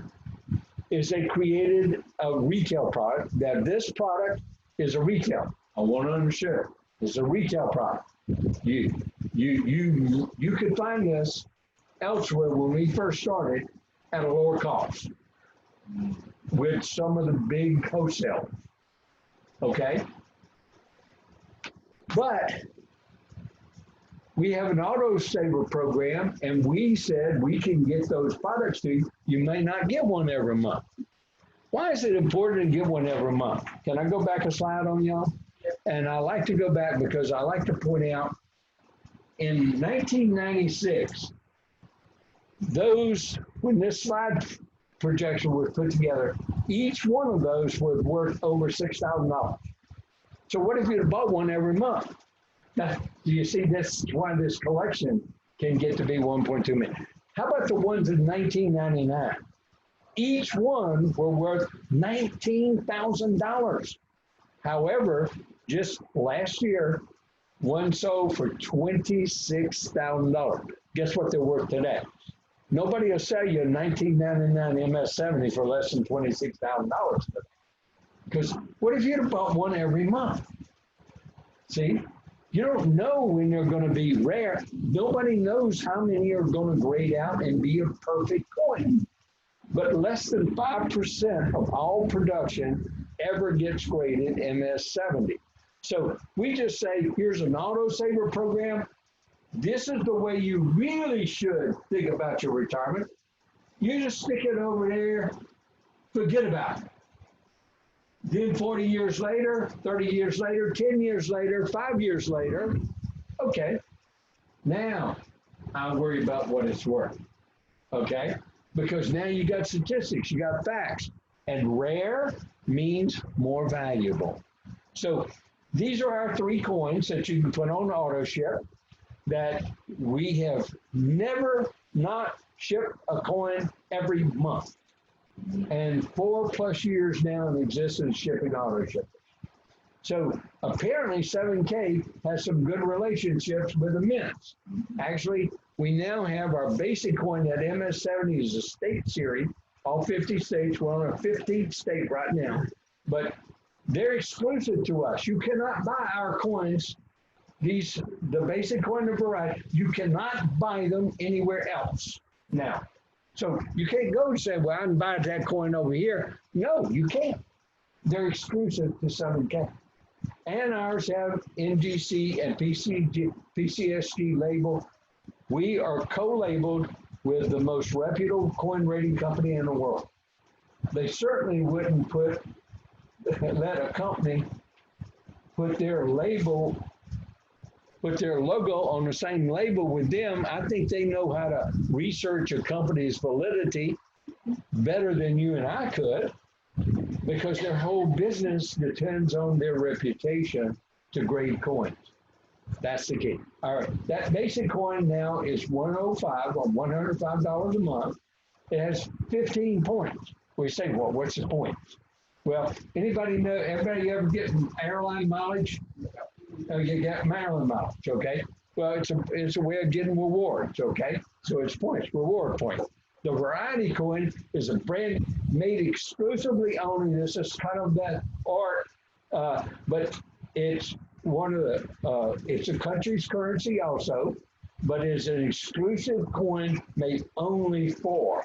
is they created a retail product, that this product is a retail. I want to understand. It's a retail product. You could find this elsewhere when we first started at a lower cost with some of the big wholesalers. Okay? But we have an auto saver program, and we said we can get those products to you. You may not get one every month. Why is it important to get one every month? Can I go back a slide on y'all? And I like to go back because I like to point out in 1996, when this slide projection was put together, each one of those was worth over $6,000. So what if you had bought one every month? Now, do you see this? Why this collection can get to be 1.2 million. How about the ones in 1999? Each one were worth $19,000. However, just last year, one sold for $26,000. Guess what they're worth today? Nobody will sell you a 1999 MS-70 for less than $26,000 today. Because what if you'd have bought one every month? See, you don't know when they're going to be rare. Nobody knows how many are going to grade out and be a perfect coin. But less than 5% of all production ever gets graded MS-70. So we just say, here's an auto saver program. This is the way you really should think about your retirement. You just stick it over there, forget about it. Then 40 years later, 30 years later, 10 years later, 5 years later, okay, Now, I worry about what it's worth, okay? Because now you got statistics, you got facts, and rare means more valuable. So these are our 3 coins that you can put on auto ship that we have never not shipped a coin every month. And 4+ years now in existence shipping auto ship. So apparently 7K has some good relationships with the mints. Actually, we now have our basic coin that MS70 is a state series, all 50 states. We're on a 15th state right now, but they're exclusive to us. You cannot buy our coins, the basic coin of variety, you cannot buy them anywhere else now. So you can't go and say, well, I can buy that coin over here. No, you can't. They're exclusive to 7K. And ours have NGC and PCSG label. We are co-labeled with the most reputable coin rating company in the world. They certainly wouldn't let a company put their logo on the same label with them. I think they know how to research a company's validity better than you and I could, because their whole business depends on their reputation to grade coins. That's the key. All right, that basic coin now is 105 or $105 a month. It has 15 points. We say, well, what's the points? Well, everybody ever get airline mileage? You get Maryland mileage, okay? Well, it's a way of getting rewards, okay? So it's points, reward points. The variety coin is a brand made exclusively only. This is kind of that art, but it's one of the, it's a country's currency also, but it's an exclusive coin made only for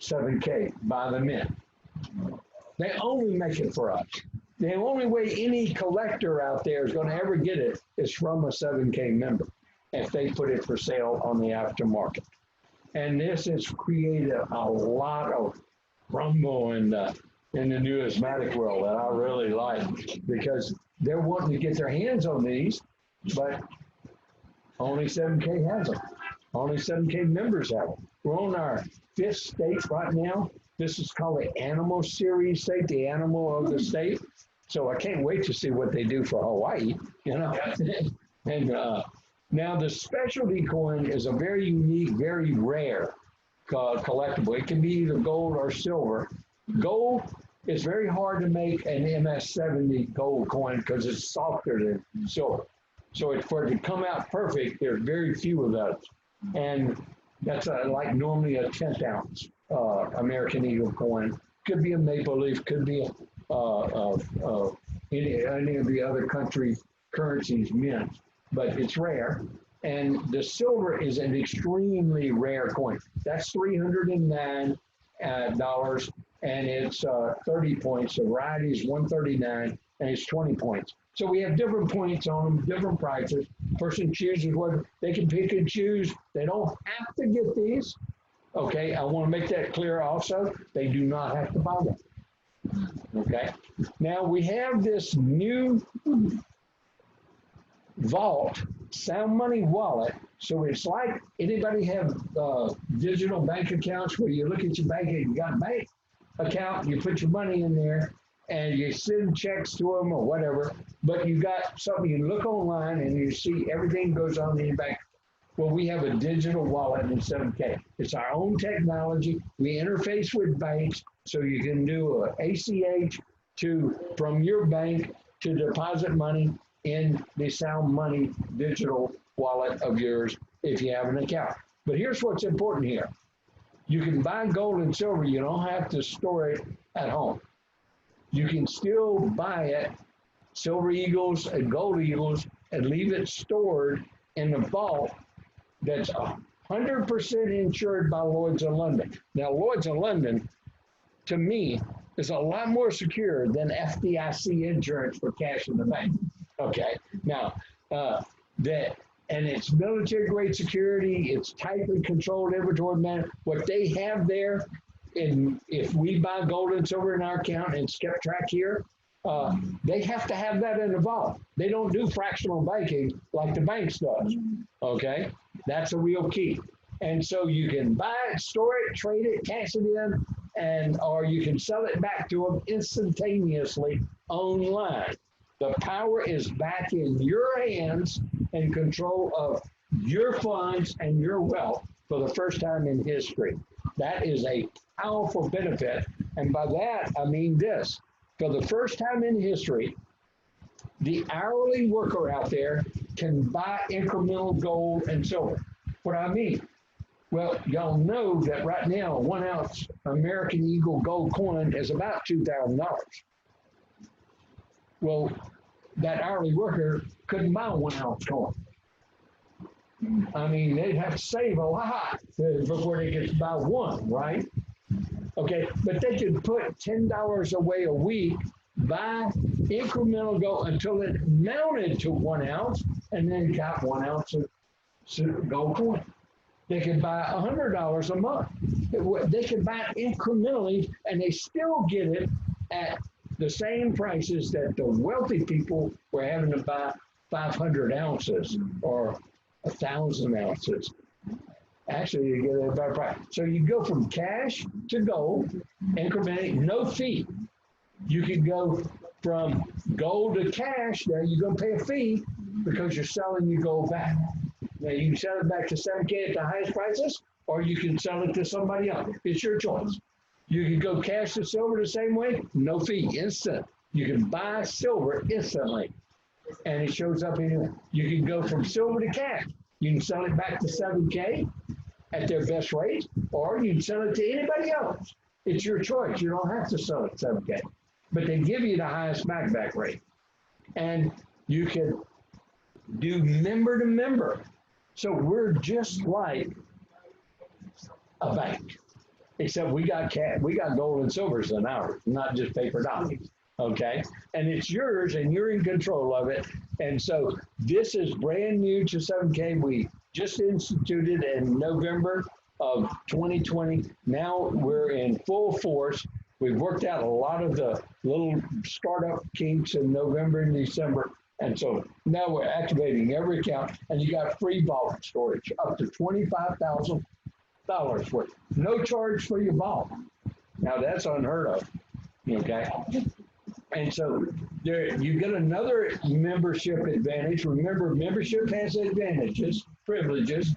7K by the Mint. They only make it for us. The only way any collector out there is going to ever get it is from a 7K member if they put it for sale on the aftermarket. And this has created a lot of rumble in the numismatic world that I really like, because they're wanting to get their hands on these, but only 7K has them. Only 7K members have them. We're on our 5th state right now. This is called the Animal Series state, the animal of the state. So I can't wait to see what they do for Hawaii, you know. And now the specialty coin is a very unique, very rare collectible. It can be either gold or silver. Gold is very hard to make an MS70 gold coin because it's softer than silver. So for it to come out perfect, there's very few of those. And that's like normally a 10th ounce American Eagle coin. Could be a maple leaf, could be any of the other country currencies mint, but it's rare. And the silver is an extremely rare coin. That's $309, and it's 30 points. The variety is 139, and it's 20 points. So we have different points on them, different prices. Person chooses what they can pick and choose. They don't have to get these. Okay, I want to make that clear also. They do not have to buy them. Okay, now we have this new vault, Sound Money wallet. So it's like, anybody have digital bank accounts where you look at your bank and you got a bank account, you put your money in there and you send checks to them or whatever, but you got something, you look online and you see everything goes on in your bank. Well, we have a digital wallet in 7K. It's our own technology. We interface with banks, so you can do a ACH from your bank to deposit money in the Sound Money digital wallet of yours if you have an account. But here's what's important here. You can buy gold and silver. You don't have to store it at home. You can still buy it, Silver Eagles and Gold Eagles, and leave it stored in the vault that's 100% insured by Lloyd's of London. Now, Lloyd's of London, to me, is a lot more secure than FDIC insurance for cash in the bank. Okay, now, and it's military grade security, it's tightly controlled inventory management. What they have there, if we buy gold and silver in our account and skip track here, they have to have that in the vault. They don't do fractional banking like the banks does. Okay, that's a real key. And so you can buy it, store it, trade it, cash it in, and or you can sell it back to them instantaneously online. The power is back in your hands and control of your funds and your wealth for the first time in history. That is a powerful benefit. And by that, I mean this. For the first time in history, the hourly worker out there can buy incremental gold and silver. What I mean? Well, y'all know that right now, a 1 ounce American Eagle gold coin is about $2,000. Well, that hourly worker couldn't buy a 1 ounce coin. I mean, they'd have to save a lot before they get to buy one, right? Okay, but they could put $10 away a week, buy incremental gold until it mounted to 1 ounce, and then got 1 ounce of gold coin. They could buy $100 a month. They could buy it incrementally, and they still get it at the same prices that the wealthy people were having to buy 500 ounces or 1,000 ounces. Actually, you get it at a better price. So you go from cash to gold, incrementally, no fee. You can go from gold to cash. Now you're going to pay a fee because you're selling your gold back. Now you can sell it back to 7K at the highest prices, or you can sell it to somebody else. It's your choice. You can go cash to silver the same way, no fee, instant. You can buy silver instantly, and it shows up anywhere. You can go from silver to cash. You can sell it back to 7K at their best rate, or you can sell it to anybody else. It's your choice. You don't have to sell it 7K, but they give you the highest back rate. And you can do member to member. So we're just like a bank, except we got cash, we got gold and silvers in ours, not just paper dollars. Okay, and it's yours, and you're in control of it. And so this is brand new to 7K. We just instituted in November of 2020. Now we're in full force. We've worked out a lot of the little startup kinks in November and December. And so now we're activating every account, and you got free vault storage up to $25,000 worth. No charge for your vault. Now that's unheard of. Okay. And so there, you get another membership advantage. Remember, membership has advantages, privileges.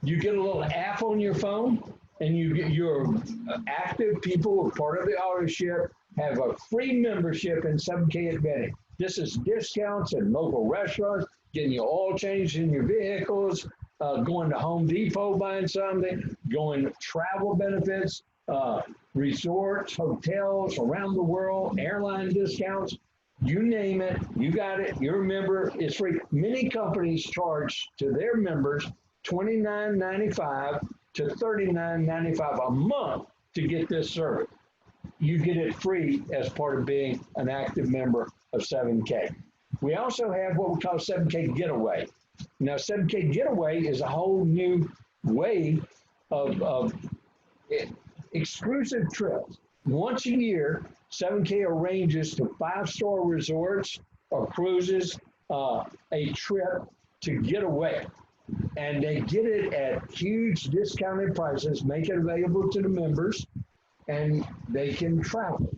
You get a little app on your phone, and you get your active people who are part of the authorship have a free membership in 7K Advantage. This is discounts at local restaurants, getting your oil changed in your vehicles, going to Home Depot buying something, going to travel benefits, resorts, hotels around the world, airline discounts, you name it, you got it, you're a member, it's free. Many companies charge to their members $29.95 to $39.95 a month to get this service. You get it free as part of being an active member of 7K. We also have what we call 7K Getaway. Now, 7K Getaway is a whole new way of exclusive trips. Once a year, 7K arranges to 5-star resorts or cruises a trip to get away. And they get it at huge discounted prices, make it available to the members, and they can travel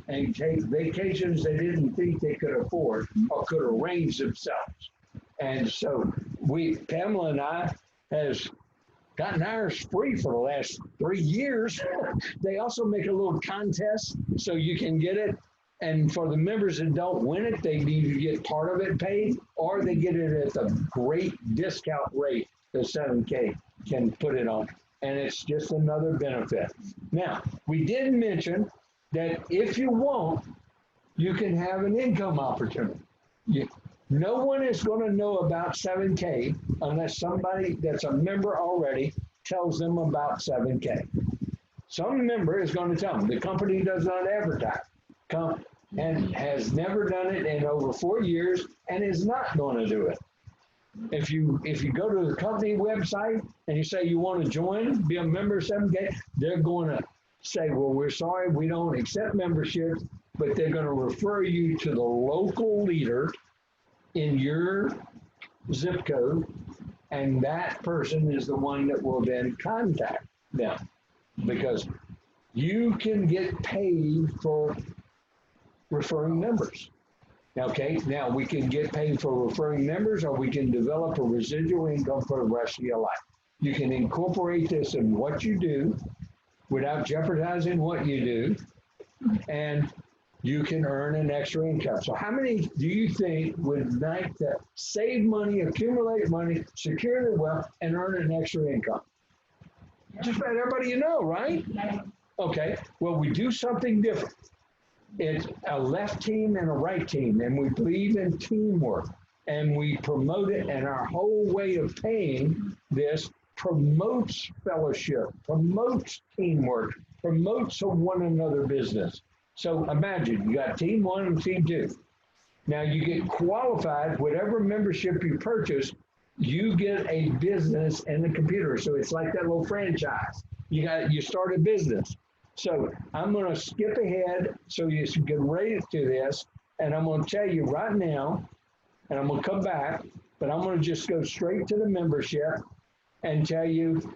and take vacations they didn't think they could afford or could arrange themselves. And so Pamela and I, has gotten ours free for the last 3 years. They also make a little contest so you can get it. And for the members that don't win it, they either get part of it paid or they get it at the great discount rate that 7K can put it on. And it's just another benefit. Now, we did mention that if you want, you can have an income opportunity. No one is going to know about 7K unless somebody that's a member already tells them about 7K. Some member is going to tell them. The company does not advertise and has never done it in over 4 years and is not going to do it. If you go to the company website and you say you want to join, be a member of 7K, they're going to say, well, we're sorry, we don't accept memberships but they're going to refer you to the local leader in your zip code, and that person is the one that will then contact them, because you can get paid for referring members. Okay, now we can get paid for referring members, or we can develop a residual income for the rest of your life. You can incorporate this in what you do without jeopardizing what you do, and you can earn an extra income. So how many do you think would like to save money, accumulate money, secure their wealth, and earn an extra income? Just about everybody you know, right? Okay, well, we do something different. It's a left team and a right team, and we believe in teamwork, and we promote it, and our whole way of paying this promotes fellowship, promotes teamwork, promotes a one another business. So imagine you got team one and team two. Now you get qualified, whatever membership you purchase, you get a business and a computer. So it's like that little franchise. You start a business. So I'm going to skip ahead so you can get ready to this, and I'm going to tell you right now, and I'm going to come back, but I'm going to just go straight to the membership and tell you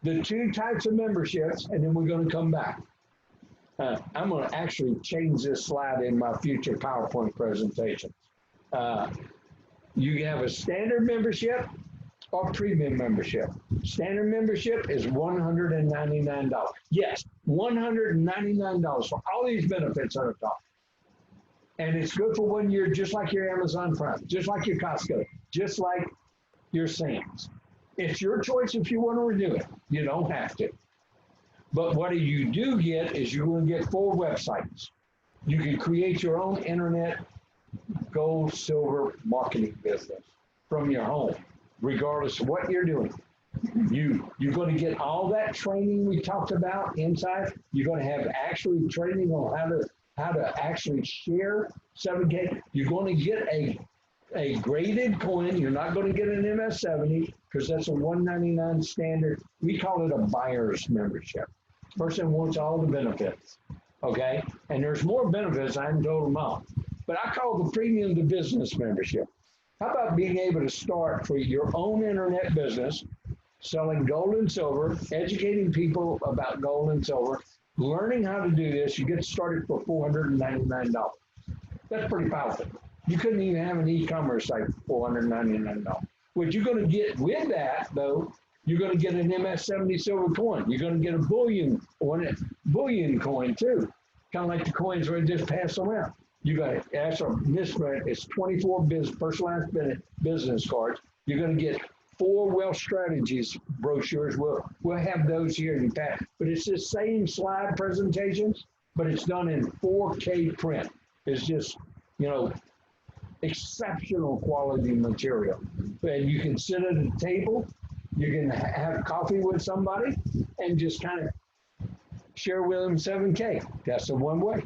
the two types of memberships, and then we're going to come back. I'm going to actually change this slide in my future PowerPoint presentations. You have a standard membership or premium membership. Standard membership is $199. Yes, $199 for all these benefits on the top. And it's good for 1 year, just like your Amazon Prime, just like your Costco, just like your Sam's. It's your choice if you want to renew it. You don't have to. But what you do get is you're going to get 4 websites. You can create your own internet gold, silver marketing business from your home, regardless of what you're doing. You're going to get all that training we talked about inside. You're going to have actually training on how to actually share 7K. You're going to get a graded coin. You're not going to get an MS-70 because that's a $199 standard. We call it a buyer's membership. Person wants all the benefits, okay? And there's more benefits. I haven't told them all. But I call the premium the business membership. How about being able to start for your own internet business, selling gold and silver, educating people about gold and silver, learning how to do this? You get started for $499. That's pretty powerful. You couldn't even have an e-commerce site for $499. What you're going to get with that, though, you're going to get an MS-70 silver coin. You're going to get a bullion coin, too. Kind of like the coins we just pass around. You got that's a misprint. It's 24 personalized business cards. You're going to get 4 wealth strategies brochures. We'll have those here in the past. But it's the same slide presentations, but it's done in 4K print. It's just, exceptional quality material. And you can sit at a table. You can have coffee with somebody and just kind of share with them 7K. That's the one way.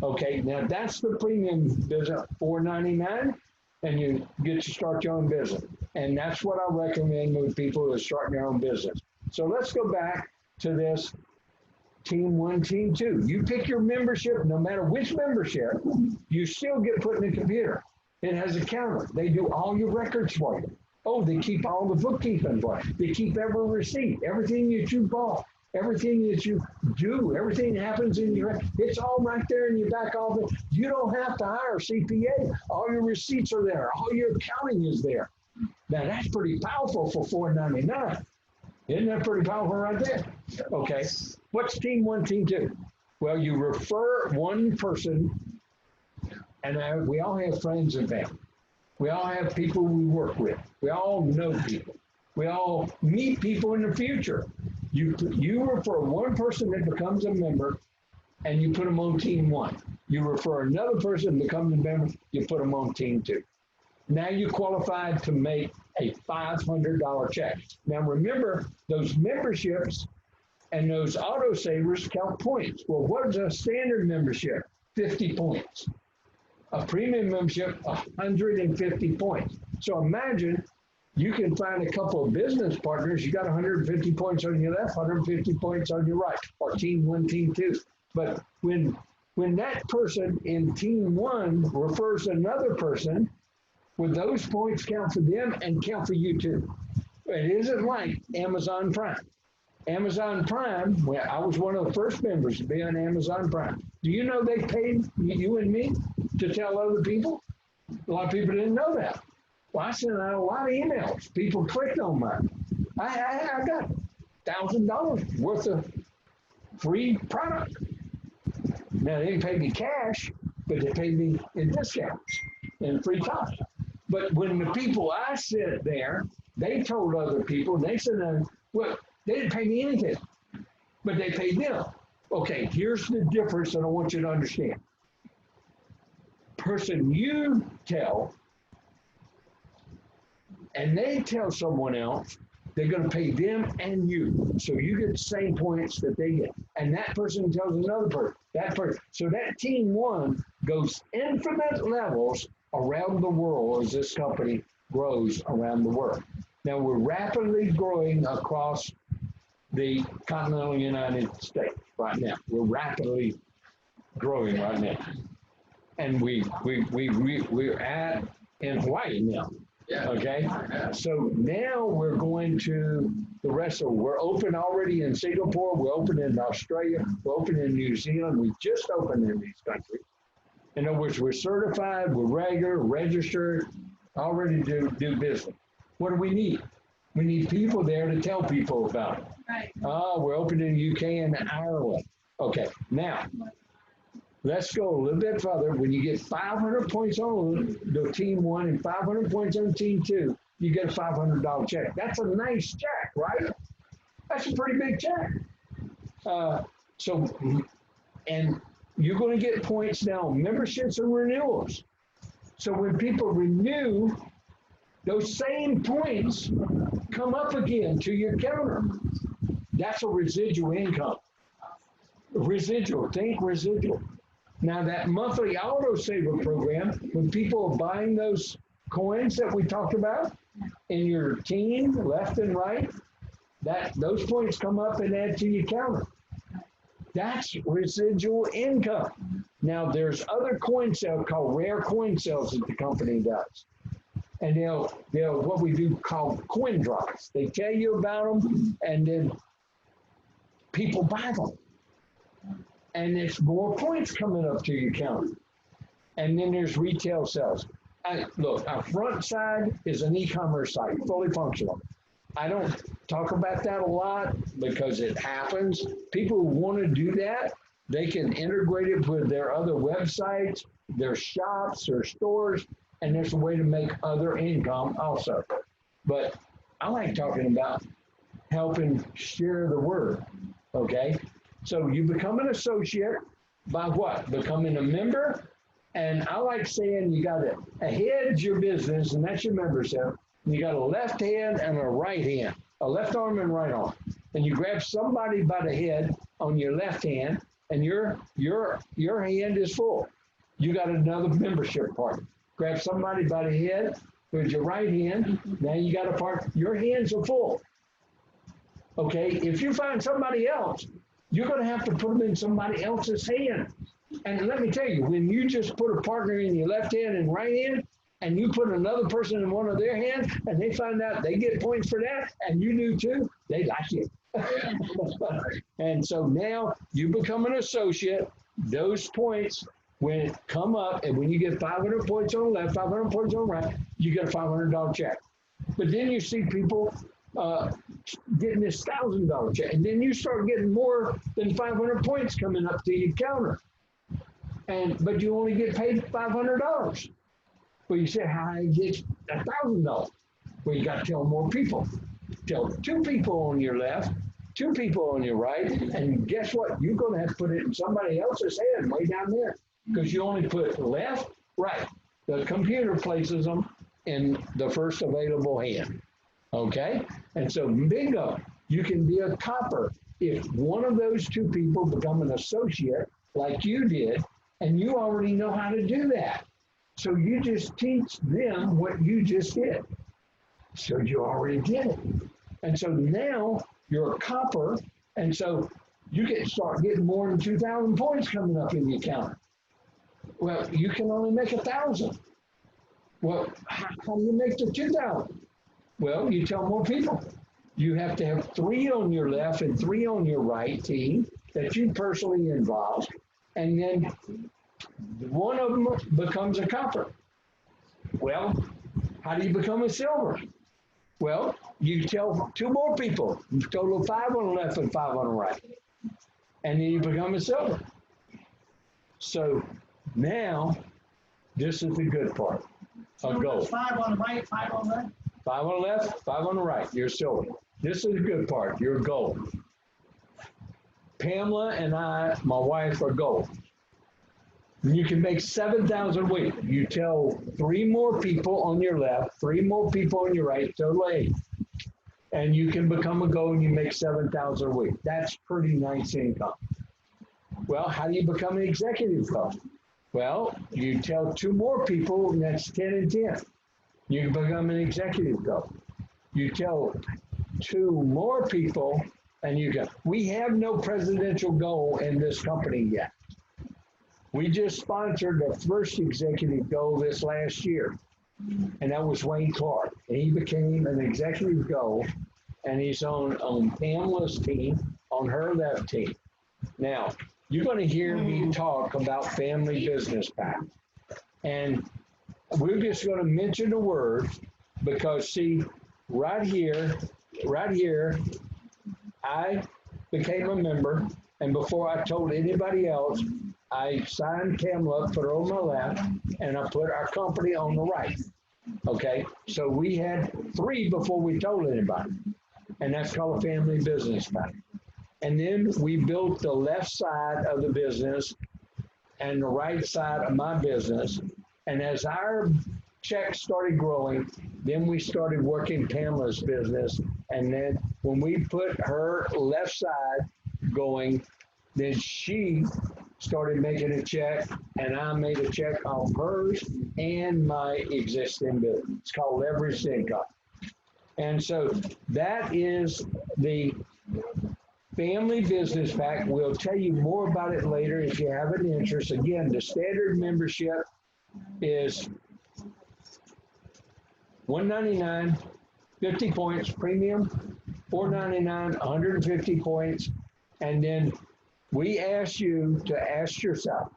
Okay, now that's the premium business, $499, and you get to start your own business. And that's what I recommend with people who are starting their own business. So let's go back to this Team 1, Team 2. You pick your membership, no matter which membership, you still get put in the computer. It has a counter. They do all your records for you. Oh, they keep all the bookkeeping for you. They keep every receipt, everything that you bought. Everything that you do, everything happens in your, it's all right there in your back office. You don't have to hire a CPA. All your receipts are there. All your accounting is there. Now that's pretty powerful for $499. Isn't that pretty powerful right there? Okay. What's Team 1, Team 2? Well, you refer one person, and we all have friends and family. We all have people we work with. We all know people. We all meet people in the future. You refer one person that becomes a member, and you put them on Team 1. You refer another person that becomes a member, you put them on Team 2. Now you're qualified to make a $500 check. Now remember, those memberships and those autosavers count points. Well, what is a standard membership? 50 points. A premium membership, 150 points. So imagine you can find a couple of business partners. You got 150 points on your left, 150 points on your right, or Team 1, Team 2. But when When that person in team one refers another person, would those points count for them and count for you too? It isn't like Amazon Prime. Amazon Prime, well, I was one of the first members to be on Amazon Prime. Do you know they paid you and me to tell other people? A lot of people didn't know that. Well, I sent out a lot of emails. People clicked on mine. I got $1,000 worth of free product. Now, they didn't pay me cash, but they paid me in discounts and free time. But when the people I sent there, they told other people, they said, well, they didn't pay me anything, but they paid them. Okay, here's the difference that I want you to understand. Person you tell, and they tell someone else, they're going to pay them and you. So you get the same points that they get. And that person tells another person, that person. So that team one goes infinite levels around the world as this company grows around the world. Now we're rapidly growing across the continental United States right now. We're rapidly growing right now. And we're at in Hawaii now. Yeah. Okay. So now we're going to the rest of, we're open already in Singapore. We're open in Australia. We're open in New Zealand. We just opened in these countries. In other words, we're certified, we're regular, registered, already do business. What do we need? We need people there to tell people about it. Right. Oh, we're open in the UK and Ireland. Okay. Now, let's go a little bit further. When you get 500 points on the team one and 500 points on team two, you get a $500 check. That's a nice check, right? That's a pretty big check. And you're going to get points now, memberships and renewals. So when people renew, those same points come up again to your counter. That's a residual income. Residual, think residual. Now that monthly autosaver program, when people are buying those coins that we talked about in your team, left and right, those points come up and add to your counter. That's residual income. Now there's other coin sales called rare coin sales that the company does. And they'll what we do called coin drops. They tell you about them and then people buy them. And there's more points coming up to your counter. And then there's retail sales. Look, our front side is an e-commerce site, fully functional. I don't talk about that a lot because it happens. People who want to do that, they can integrate it with their other websites, their shops, their stores, and there's a way to make other income also. But I like talking about helping share the word, okay? So you become an associate by what? Becoming a member. And I like saying you got a head's your business, and that's your membership. And you got a left hand and a right hand, a left arm and right arm. And you grab somebody by the head on your left hand, and your hand is full. You got another membership partner. Grab somebody by the head with your right hand. Now you got a part. Your hands are full. Okay. If you find somebody else, you're going to have to put them in somebody else's hand. And let me tell you, when you just put a partner in your left hand and right hand, and you put another person in one of their hands, and they find out they get points for that, and you do too, they like it. And so now you become an associate. Those points, when it come up, and when you get 500 points on the left, 500 points on the right, you get a $500 check. But then you see people getting this $1,000 check, and then you start getting more than 500 points coming up to your counter. But you only get paid $500. Well, you say, how do I get $1,000? Well, you got to tell more people. Tell 2 people on your left, 2 people on your right, and guess what? You're going to have to put it in somebody else's hand way down there because you only put left, right. The computer places them in the first available hand. Okay? And so, bingo, you can be a copper if one of those 2 people become an associate like you did, and you already know how to do that. So you just teach them what you just did. So you already did it. And so now you're a copper, and so you can start getting more than 2,000 points coming up in the account. Well, you can only make 1,000. Well, how do you make the 2,000? Well, you tell more people. You have to have 3 on your left and 3 on your right team that you personally involve, and then one of them becomes a copper. Well, how do you become a silver? Well, you tell 2 more people, total of 5 on the left and 5 on the right, and then you become a silver. So now, this is the good part. A gold. 5 on the right, 5 on the left. 5 on the left, 5 on the right. You're silver. This is the good part. You're gold. Pamela and I, my wife, are gold. You can make 7,000 a week. You tell 3 more people on your left, 3 more people on your right, total 8. And you can become a gold and you make 7,000 a week. That's pretty nice income. Well, how do you become an executive coach? Well, you tell 2 more people, and that's 10 and 10. You become an executive coach. You tell 2 more people, and you go. We have no presidential goal in this company yet. We just sponsored the first executive goal this last year, and that was Wayne Clark. And he became an executive goal, and he's on Pamela's team, on her left team. Now, you're going to hear me talk about Family Business Pack. And we're just going to mention the word because, see, right here, I became a member. And before I told anybody else, I signed Pamela, put her on my left, and I put our company on the right. Okay? So we had 3 before we told anybody. And that's called a Family Business Pack. And then we built the left side of the business and the right side of my business. And as our checks started growing, then we started working Pamela's business. And then when we put her left side going, then she started making a check, and I made a check on hers and my existing business. It's called leveraged income. And so that is the Family Business Pack. We'll tell you more about it later if you have an interest. Again, the standard membership is $199, 50 points, premium, $499, 150 points. And then we ask you to ask yourself,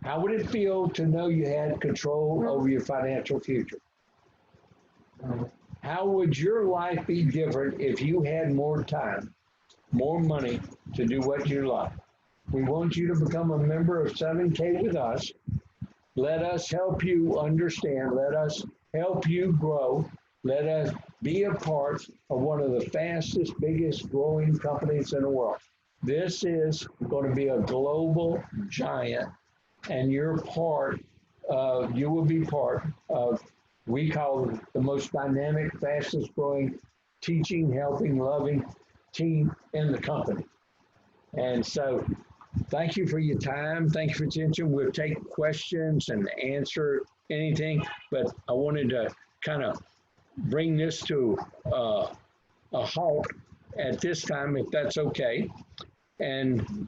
how would it feel to know you had control over your financial future? How would your life be different if you had more time, more money to do what you like? We want you to become a member of 7K with us. Let us help you understand. Let us help you grow. Let us be a part of one of the fastest, biggest growing companies in the world. This is going to be a global giant, and you will be part of, we call it the most dynamic, fastest growing, teaching, helping, loving team in the company. And so thank you for your time. Thank you for your attention. We'll take questions and answer anything, but I wanted to kind of bring this to a halt at this time, if that's okay. And